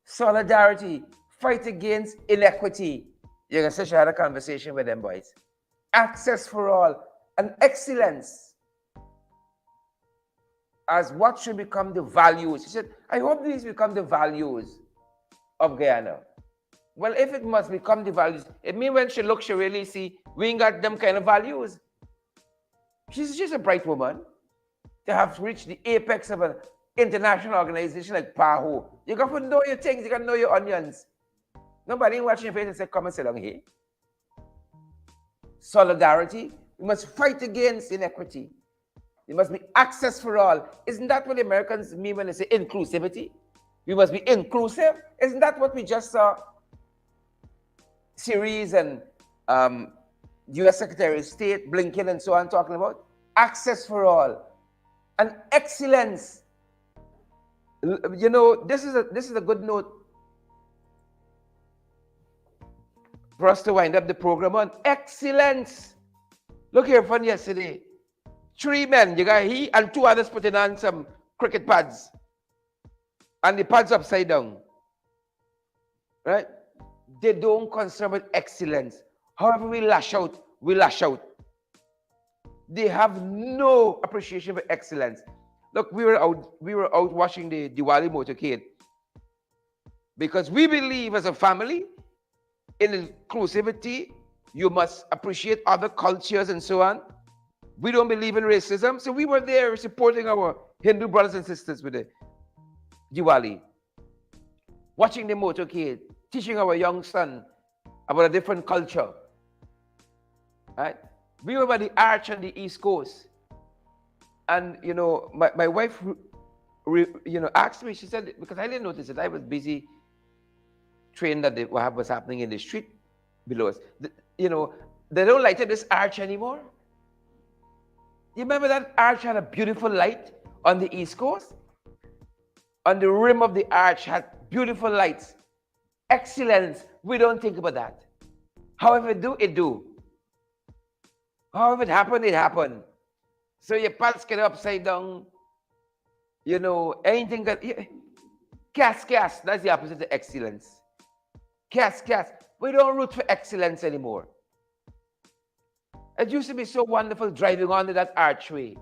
Solidarity. Fight against inequity. You're going to say she had a conversation with them boys. Access for all. And excellence as what should become the values. She said, I hope these become the values of Guyana. Well, if it must become the values, it means when she looks, she really see we ain't got them kind of values. She's a bright woman to have reached the apex of an international organization like PAHO. You got to know your things, you got to know your onions. Nobody watching your face and say, come and sit down here. Solidarity. We must fight against inequity. There must be access for all. Isn't that what the Americans mean when they say inclusivity? We must be inclusive. Isn't that what we just saw? Series and U.S. Secretary of State, Blinken and so on talking about? Access for all. And excellence. This is a good note for us to wind up the program on. Excellence. Look here from yesterday. 3 men, you got he and 2 others putting on some cricket pads. And the pads upside down. Right? They don't concern with excellence. However we lash out, we lash out. They have no appreciation for excellence. Look, we were out watching the Diwali motorcade. Because we believe as a family in inclusivity, you must appreciate other cultures and so on. We don't believe in racism, so we were there supporting our Hindu brothers and sisters with the Diwali. Watching the motorcade, teaching our young son about a different culture. Right? We were by the arch on the East Coast. And, my wife, asked me, she said, because I didn't notice it, I was busy trained that what was happening in the street below us. They don't light up this arch anymore. You remember that arch had a beautiful light on the East Coast? On the rim of the arch had beautiful lights. Excellence. We don't think about that. However it do, it do. However it happened, it happened. So your pants get upside down. Anything that... Gas. That's the opposite of excellence. Gas. We don't root for excellence anymore. It used to be so wonderful driving onto that archway.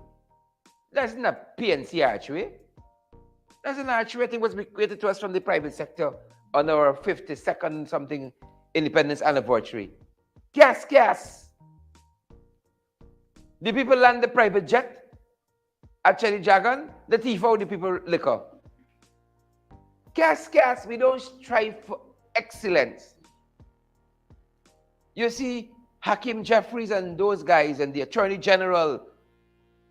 That's not a PNC archway. That's an archway I think was created to us from the private sector on our 52nd something independence anniversary. Gas. The people land the private jet at Cherry Dragon, the thief out the people liquor. Cats, we don't strive for excellence. You see, Hakim Jeffries and those guys and the Attorney General,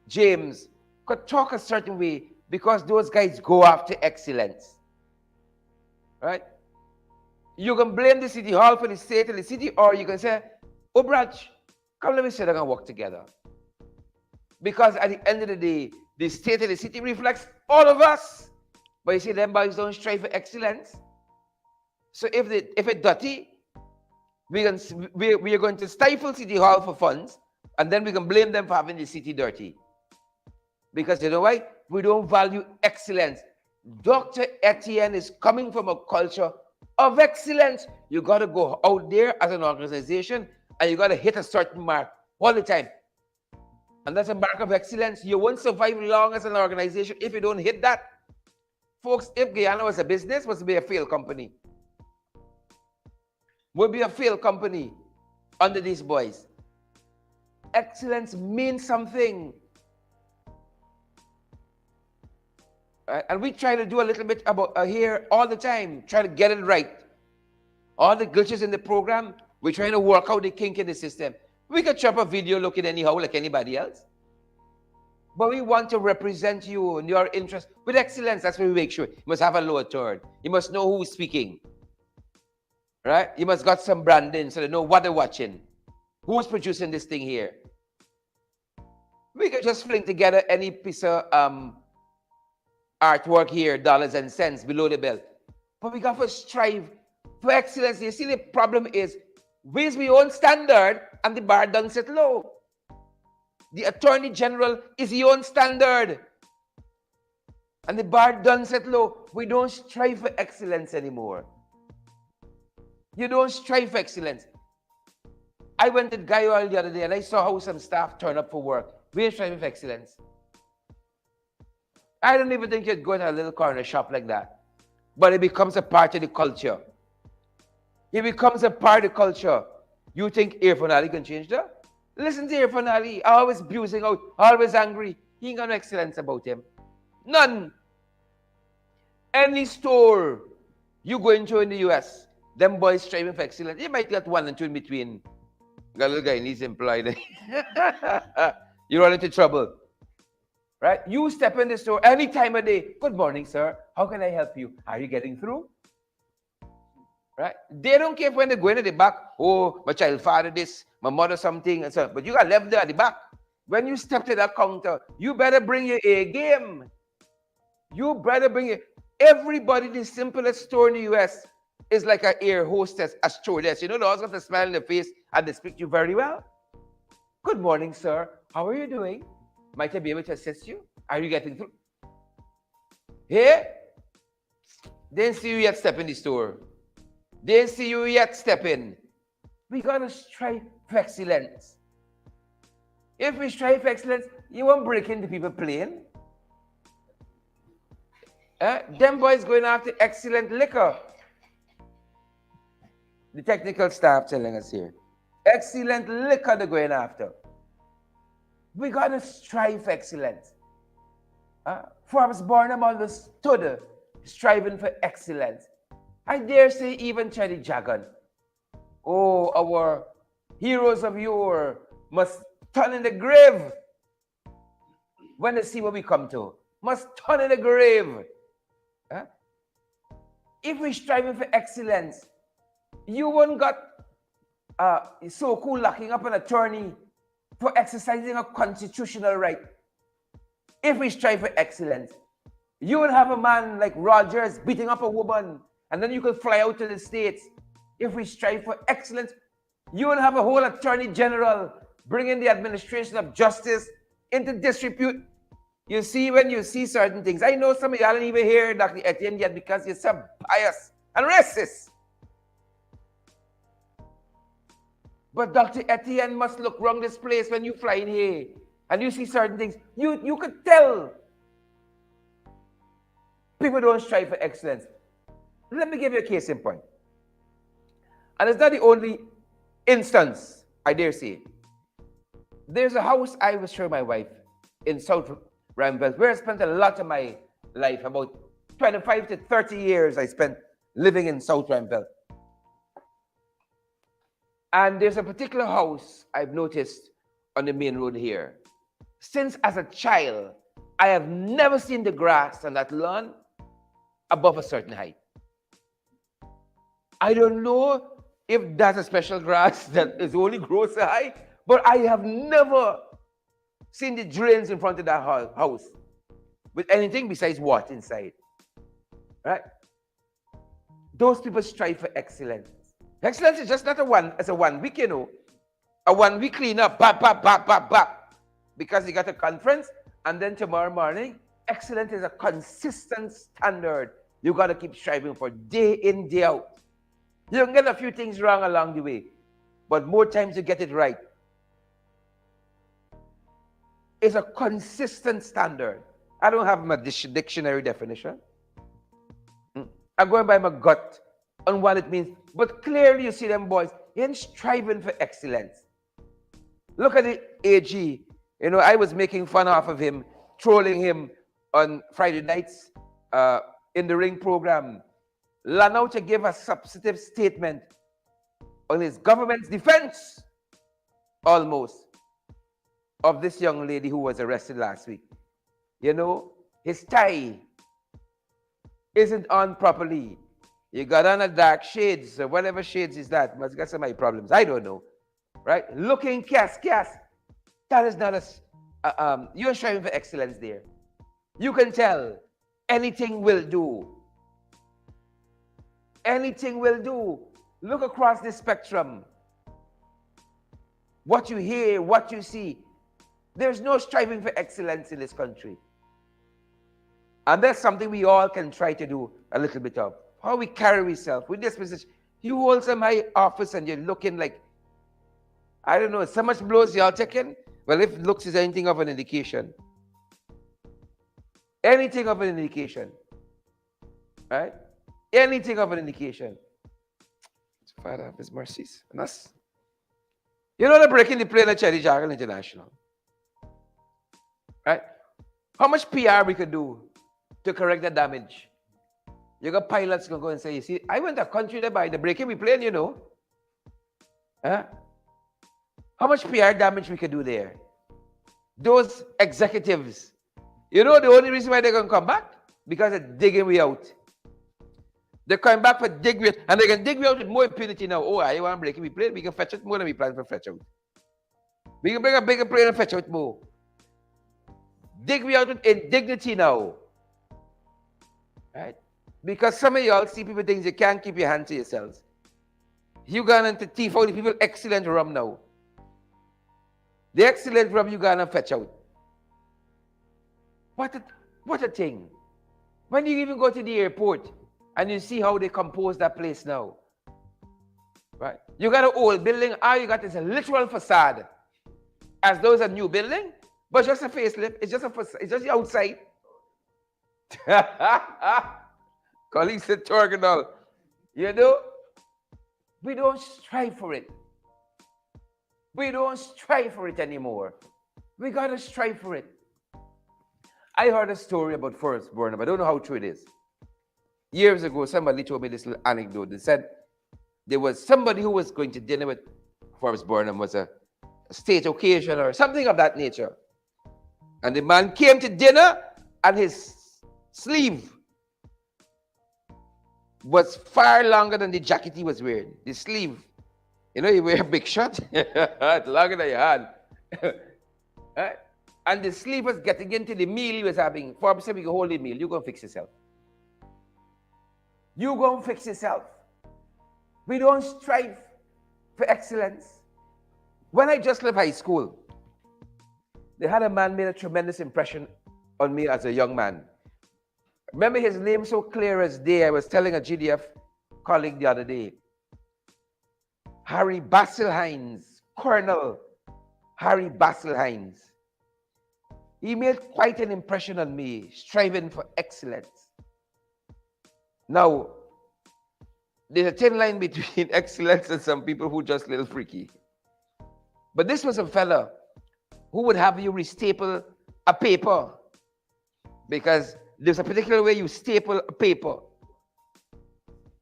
James, could talk a certain way because those guys go after excellence. Right? You can blame the city hall for the state of the city, or you can say, oh, Brach, come let me sit down and work together. Because at the end of the day, the state of the city reflects all of us. But you see, them boys don't strive for excellence. So if it's dirty, we are going to stifle City Hall for funds, and then we can blame them for having the city dirty. Because you know why? We don't value excellence. Dr. Etienne is coming from a culture of excellence. You got to go out there as an organization, and you got to hit a certain mark all the time. And that's a mark of excellence. You won't survive long as an organization if you don't hit that. Folks, if Guyana was a business, was to be a failed company. Would be a failed company under these boys. Excellence means something. Right? And we try to do a little bit about here all the time, try to get it right. All the glitches in the program, we're trying to work out the kink in the system. We could chop a video looking anyhow like anybody else. But we want to represent you and your interest with excellence. That's what we make sure. You must have a lower third. You must know who's speaking. Right? You must got some branding so they know what they're watching. Who's producing this thing here? We could just fling together any piece of artwork here, dollars and cents below the belt. But we got to strive for excellence. You see, the problem is, where's my own standard and the bar doesn't set low. The Attorney General is your own standard. And the bar doesn't set low. We don't strive for excellence anymore. You don't strive for excellence. I went to Guyanese the other day and I saw how some staff turn up for work. We ain't striving for excellence. I don't even think you'd go to a little corner shop like that. But it becomes a part of the culture. It becomes a part of the culture. You think Irfan Ali can change that? Listen to Irfan Ali, always abusing out, always angry. He ain't got no excellence about him. None. Any store you go into in the US, them boys striving for excellence. You might get one and two in between. Got a little guy needs employed. You run into trouble. Right? You step in the store any time of day. Good morning, sir. How can I help you? Are you getting through? Right? They don't care when they go in at the back. Oh, my child father this, my mother something, and so. But you got left there at the back. When you step to that counter, you better bring your A game. You better bring it. Everybody, the simplest store in the US is like an air hostess, a stewardess. You know, they always got a smile in their face and they speak to you very well. Good morning, sir. How are you doing? Might I be able to assist you? Are you getting through? Here? Didn't see you yet step in the store. Didn't see you yet step in. We gotta strive for excellence. If we strive for excellence, you won't break into people playing. Them boys going after excellent liquor. The technical staff telling us here. Excellent liquor they're going after. We gotta strive for excellence. Forbes Barnum understood striving for excellence. I dare say even Charlie Jagan. Oh, our heroes of yore must turn in the grave when they see what we come to. Must turn in the grave. If we're striving for excellence, you won't got so cool locking up an attorney for exercising a constitutional right. If we strive for excellence, you would have a man like Rogers beating up a woman, and then you could fly out to the States. If we strive for excellence, you would have a whole attorney general bringing the administration of justice into disrepute. You see, when you see certain things, I know some of y'all don't even hear Dr. Etienne yet because you're so biased and racist. But Dr. Etienne must look wrong this place when you fly in here and you see certain things. You could tell people don't strive for excellence. Let me give you a case in point. And it's not the only instance, I dare say. There's a house I was showing my wife in South Ramville, where I spent a lot of my life, about 25 to 30 years I spent living in South Renville. And there's a particular house I've noticed on the main road here. Since as a child, I have never seen the grass on that lawn above a certain height. I don't know if that's a special grass that is only grows so high, but I have never seen the drains in front of that house with anything besides water inside. Right? Those people strive for excellence. Excellence is just not it's a 1 week, a 1 week cleanup, bap, because you got a conference, and then tomorrow morning, excellence is a consistent standard you got to keep striving for day in, day out. You can get a few things wrong along the way, but more times you get it right. It's a consistent standard. I don't have my dictionary definition. I'm going by my gut on what it means. But clearly you see them boys in striving for excellence. Look at the AG. I was making fun of him, trolling him on Friday nights in the Ring program. Lanao to give a substantive statement on his government's defense, almost, of this young lady who was arrested last week. His tie isn't on properly. You got on a dark shades, or whatever shades is that. Must got some of my problems. I don't know. Right? Looking cast. That is not you're striving for excellence there. You can tell anything will do. Anything will do. Look across the spectrum. What you hear, what you see. There's no striving for excellence in this country. And that's something we all can try to do a little bit of. How we carry ourselves with this position. You hold some high office and you're looking like, I don't know, so much blows y'all taking? Well, if looks is anything of an indication. Anything of an indication. Right? Anything of an indication. Father of his mercies. And us. They're breaking the plane at Cherry Jargon International. Right? How much PR we could do to correct the damage? You got pilots going to go and say, you see, I went to a country there by the breaking my plane, Huh? How much PR damage we could do there? Those executives, the only reason why they're going to come back? Because they're digging me out. They're coming back for dig me out, and they can dig me out with more impunity now. Oh, I want to break my plane. We can fetch it more than we plan for fetch out. We can bring a bigger plane and fetch out more. Dig me out with indignity now. Right? Because some of y'all see people things you can't keep your hand to yourselves. You gone to thief out the people excellent rum now. The excellent rum you gonna fetch out. What a thing. When you even go to the airport and you see how they compose that place now. Right? You got an old building, all you got is a literal facade. As though it's a new building, but just a facelift. It's just a facade. It's just the outside. Colleagues said Torganol. We don't strive for it. We don't strive for it anymore. We got to strive for it. I heard a story about Forrest Burnham. I don't know how true it is. Years ago, somebody told me this little anecdote. They said there was somebody who was going to dinner with Forrest Burnham, was a state occasion or something of that nature. And the man came to dinner and his sleeve was far longer than the jacket he was wearing. The sleeve, you wear a big shirt, it's longer than your hand. Right? And the sleeve was getting into the meal he was having. Forbes said, we can hold the meal. You go and fix yourself. You go and fix yourself. We don't strive for excellence. When I just left high school, they had a man made a tremendous impression on me as a young man. Remember his name so clear as day. I was telling a GDF colleague the other day. Harry Basil Hines, Colonel Harry Basil Hines. He made quite an impression on me, striving for excellence. Now, there's a thin line between excellence and some people who just a little freaky. But this was a fella who would have you restaple a paper because there's a particular way you staple a paper.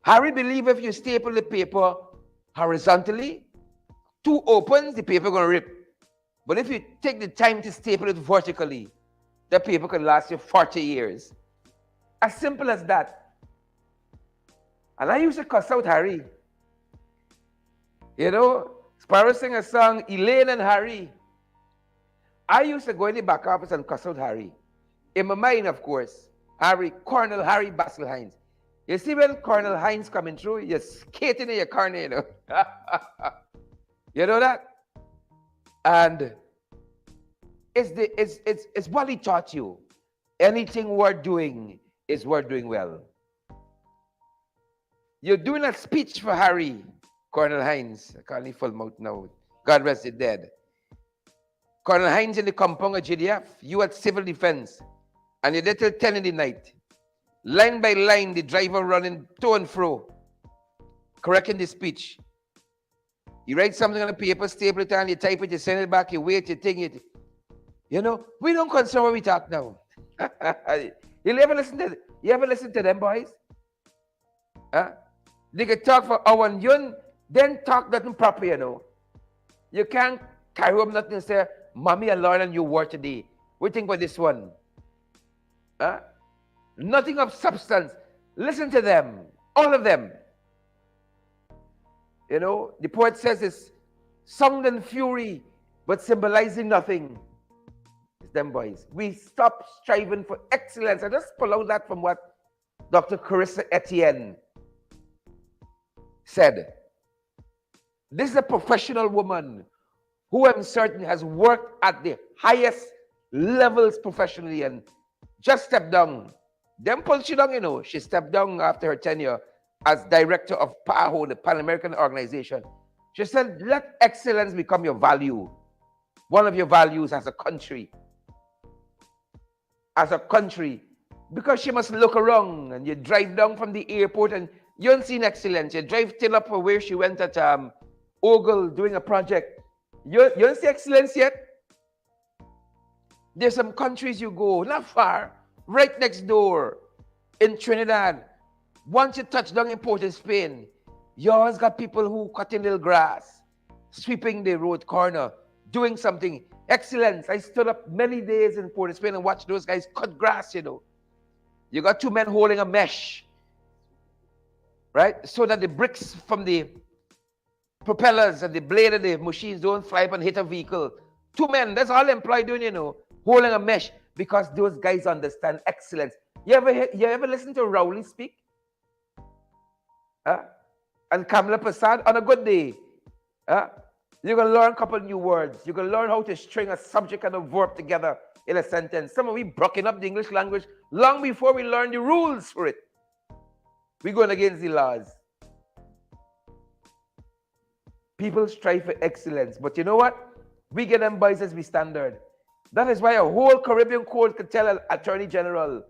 Harry believed if you staple the paper horizontally, two opens, the paper gonna rip. But if you take the time to staple it vertically, the paper can last you 40 years. As simple as that. And I used to cuss out Harry. You know, Sparrow sang a song, Elaine and Harry. I used to go in the back office and cuss out Harry. In my mind, of course, Colonel Harry Basil Hines. You see when Colonel Hines coming through, you're skating in your corner, you know. You know that? And it's what he taught you. Anything worth doing is worth doing well. You're doing a speech for Harry, Colonel Hines. I can't even full mouth now. God rest his dead. Colonel Hines in the compound of GDF, you at civil defense, and you're there till 10 in the night. Line by line, the driver running to and fro, correcting the speech. You write something on a paper, staple it on, you type it, you send it back, you wait, you think it. You know, we don't concern what we talk now. You ever listen to them, boys? Huh? They can talk for hour and you then talk nothing proper, you know. You can't carry up nothing and say, Mommy, I learned a new word today. What do you think about this one? Huh? Nothing of substance. Listen to them. All of them. You know, the poet says it's sound and fury, but symbolizing nothing. It's them boys. We stop striving for excellence. I just pull out that from what Dr. Carissa Etienne said. This is a professional woman who I'm certain has worked at the highest levels professionally and just stepped down. Then pulled she down, you know. She stepped down after her tenure as director of PAHO, the Pan American Organization. She said, let excellence become your value. One of your values as a country. As a country. Because she must look around and you drive down from the airport and you don't see excellence. You drive till up for where she went at Ogle doing a project. You don't see excellence yet? There's some countries you go, not far, right next door in Trinidad. Once you touch down in Port of Spain, you always got people who cutting little grass, sweeping the road corner, doing something. Excellence. I stood up many days in Port of Spain and watched those guys cut grass, you know. You got two men holding a mesh, right? So that the bricks from the propellers and the blade of the machines don't fly up and hit a vehicle. Two men, that's all employed doing, you know, holding a mesh because those guys understand excellence. You ever listen to Rowley speak? And Kamala Prasad on a good day? You're going to learn a couple new words. You're going to learn how to string a subject and a verb together in a sentence. Some of we broken up the English language long before we learn the rules for it. We're going against the laws. People strive for excellence. But you know what? We get them boys as we standard. That is why a whole Caribbean court could tell an attorney general,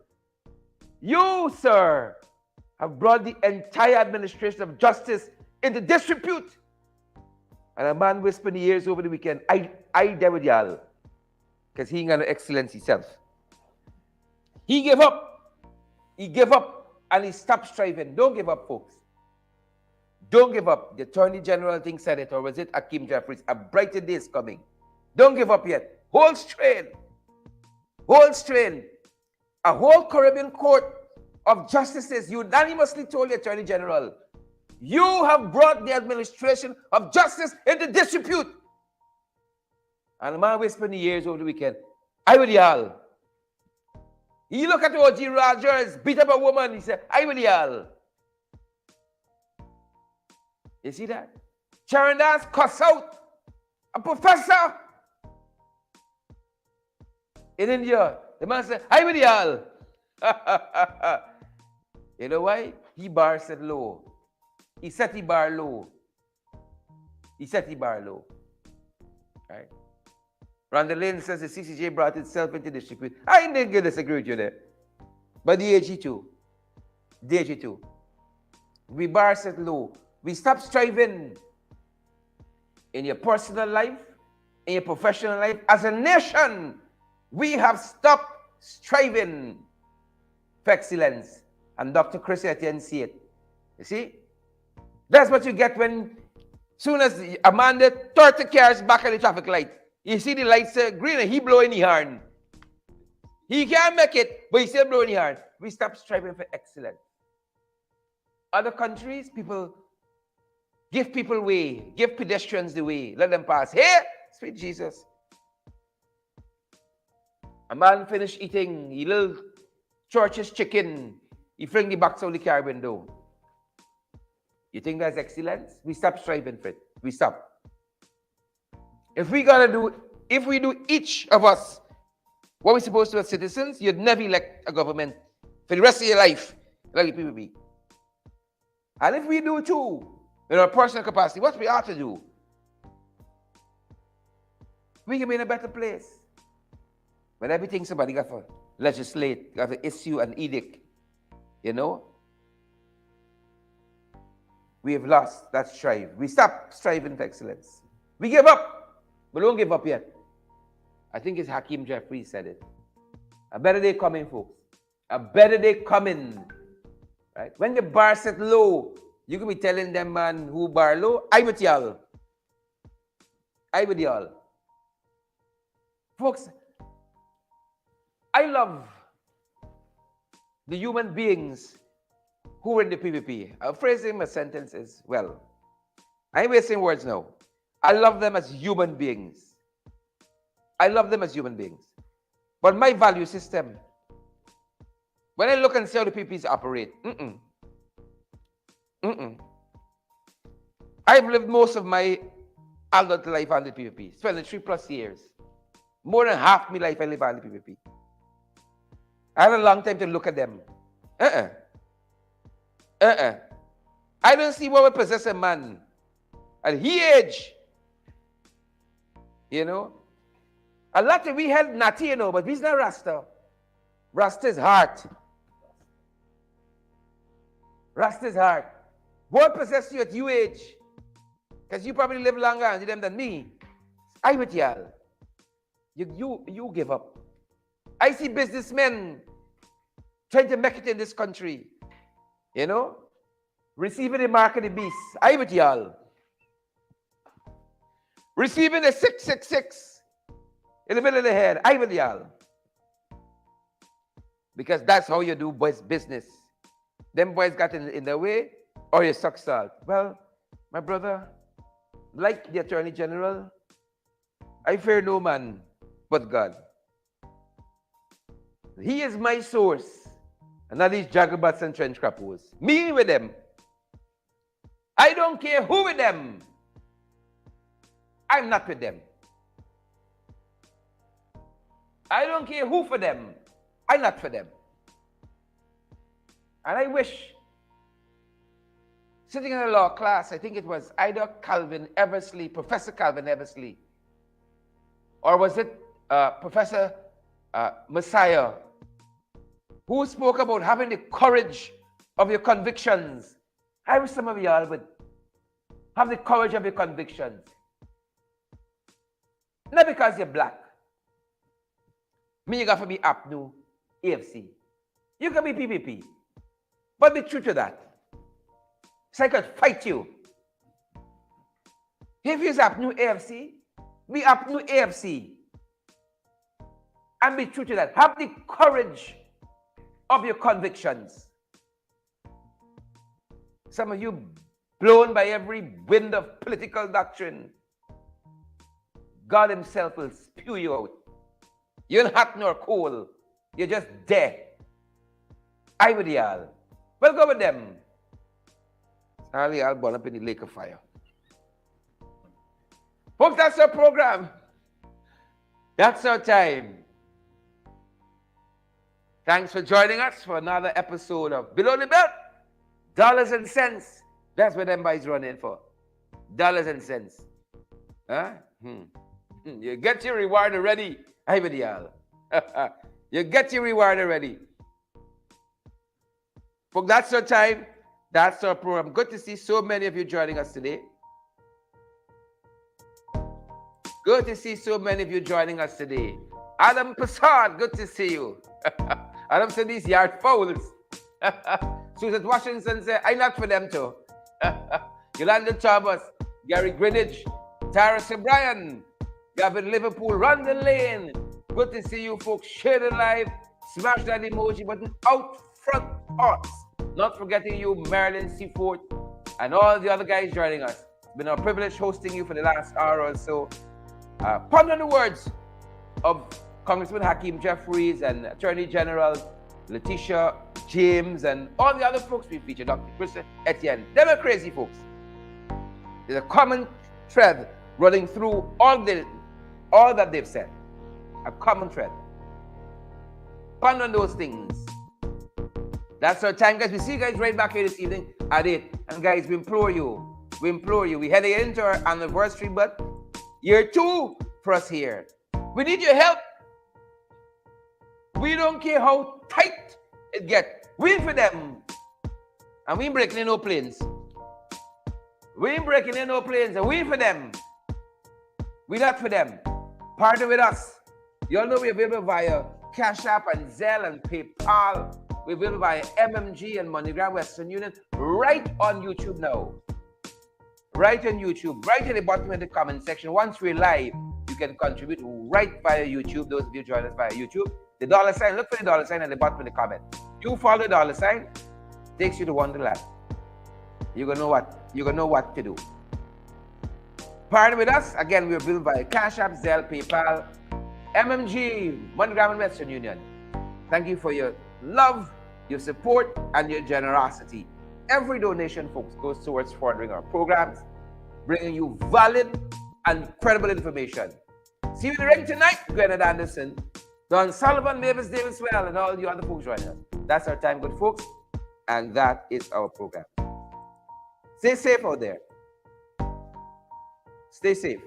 you, sir, have brought the entire administration of justice into disrepute. And a man whispered in the ears over the weekend, I there with y'all. Because he ain't got no excellence himself. He gave up. He gave up and he stopped striving. Don't give up, folks. Don't give up. The Attorney General, I think, said it, or was it Akeem Jeffries? A brighter day is coming. Don't give up yet. Hold strain. Hold strain. A whole Caribbean court of justices unanimously told the Attorney General, you have brought the administration of justice into disrepute. And the man whispered in the ears over the weekend, I will y'all. He looked at O.G. Rogers, beat up a woman. He said, I will y'all. You see that? Sharon Das cuss out a professor in India. The man said, I will y'all. You know why? He bar set low. He set the bar low. He set the bar low. Right? Randall Lane says the CCJ brought itself into dispute. I didn't disagree with you there. But the AG2. The AG2. We bar set low. We stop striving in your personal life, in your professional life. As a nation, we have stopped striving. for excellence. And Dr. Chris Etienne see it. You see? That's what you get when, soon as a man that 30 cars back at the traffic light, you see the lights green and he blowing the horn. He can't make it, but he still blowing the horn. We stop striving for excellence. Other countries, people give people way, give pedestrians the way, let them pass. Here, sweet Jesus. A man finished eating a little church's chicken. He fling the box out the car window. You think that's excellence? We stop striving for it. We stop. If we do each of us what we're supposed to as citizens, you'd never elect a government for the rest of your life like the people be. And if we do too, in our personal capacity, what we ought to do, we can be in a better place. But everything somebody got to legislate, got to issue an edict, you know? We have lost that strive. We stop striving for excellence. We give up. We don't give up yet. I think it's Hakeem Jeffries said it. A better day coming, folks. A better day coming. Right? When the bar set low, you can be telling them, man, who bar low? I with y'all. I with y'all. Folks, I love the human beings who were in the PPP. I'll phrase in my sentence is, well, I ain't wasting words now. I love them as human beings. I love them as human beings. But my value system, when I look and see how the PPPs operate, I've lived most of my adult life on the PPP, spent 3+ years. More than half my life I live on the PPP. I have a long time to look at them. I don't see what would possess a man at his age. You know? A lot of we held natty, you know, but he's not Rasta. Rasta's heart. Rasta's heart. What possess you at your age? Because you probably live longer than them than me. I with y'all. You give up. I see businessmen trying to make it in this country. You know? Receiving the mark of the beast. I with y'all. Receiving a 666 in the middle of the head. I with y'all. Because that's how you do boys business. Them boys got in the way, or you suck salt. Well, my brother, like the Attorney General, I fear no man but God. He is my source. And not these jagabats and trench crappos. Me with them. I don't care who with them. I'm not with them. I don't care who for them. I'm not for them. And I wish, sitting in a law class, I think it was either Calvin Eversley, Professor Calvin Eversley, or was it Professor Messiah, who spoke about having the courage of your convictions. I wish some of y'all would have the courage of your convictions. Not because you're black. Me, you got to be APNU, AFC. You can be PPP. But be true to that. So I could fight you. If you're APNU, AFC, be APNU, AFC. And be true to that. Have the courage of your convictions. Some of you blown by every wind of political doctrine. God himself will spew you out. You're not hot nor cold. You're just dead. I with y'all. Well, go with them. Sorry, I'll burn up in the lake of fire. Folks, that's our program. That's our time. Thanks for joining us for another episode of Below the Belt. Dollars and cents. That's what them boys running for. Dollars and cents. Huh? You get your reward already. I with y'all. You get your reward already. Folks, that's our time. That's our program. Good to see so many of you joining us today. Good to see so many of you joining us today. Adam Passard, good to see you. And I'm saying these yard fouls. Susan Washington said, I'm not for them too. Yolanda Thomas, Gary Greenwich, Tara O'Brien, Gavin Liverpool, Rondon Lane. Good to see you folks. Share the live. Smash that emoji button. Out front thoughts. Not forgetting you, Marilyn Seaford, and all the other guys joining us. It's been a privilege hosting you for the last hour or so. Ponder the words of Congressman Hakeem Jeffries and Attorney General Letitia James and all the other folks we featured, Dr. Christian Etienne. They were crazy folks. There's a common thread running through all that they've said. A common thread. Ponder on those things. That's our time, guys. We see you guys right back here this evening at 8. And guys, we implore you. We're heading into our anniversary, but year 2 for us here. We need your help. We don't care how tight it gets. We in for them. And we ain't breaking in no planes. We ain't breaking in no planes. And we in for them. We not for them. Partner with us. You all know we're available via Cash App and Zelle and PayPal. We're available via MMG and MoneyGram Western Union. Right on YouTube now. Right on YouTube. Right at the bottom of the comment section. Once we're live, you can contribute right via YouTube. Those of you join us via YouTube. The dollar sign, look for the dollar sign at the bottom of the comment. You follow the dollar sign, takes you to Wonderland. You're gonna know what to do. Partner with us. Again, we're built by Cash App, Zelle, PayPal, MMG, MoneyGram and Western Union. Thank you for your love, your support, and your generosity. Every donation, folks, goes towards furthering our programs, bringing you valid and credible information. See you in the ring tonight, Grenad Anderson, Don Sullivan, Mavis Davis Well, and all you other folks joining us. That's our time, good folks, and that is our program. Stay safe out there. Stay safe.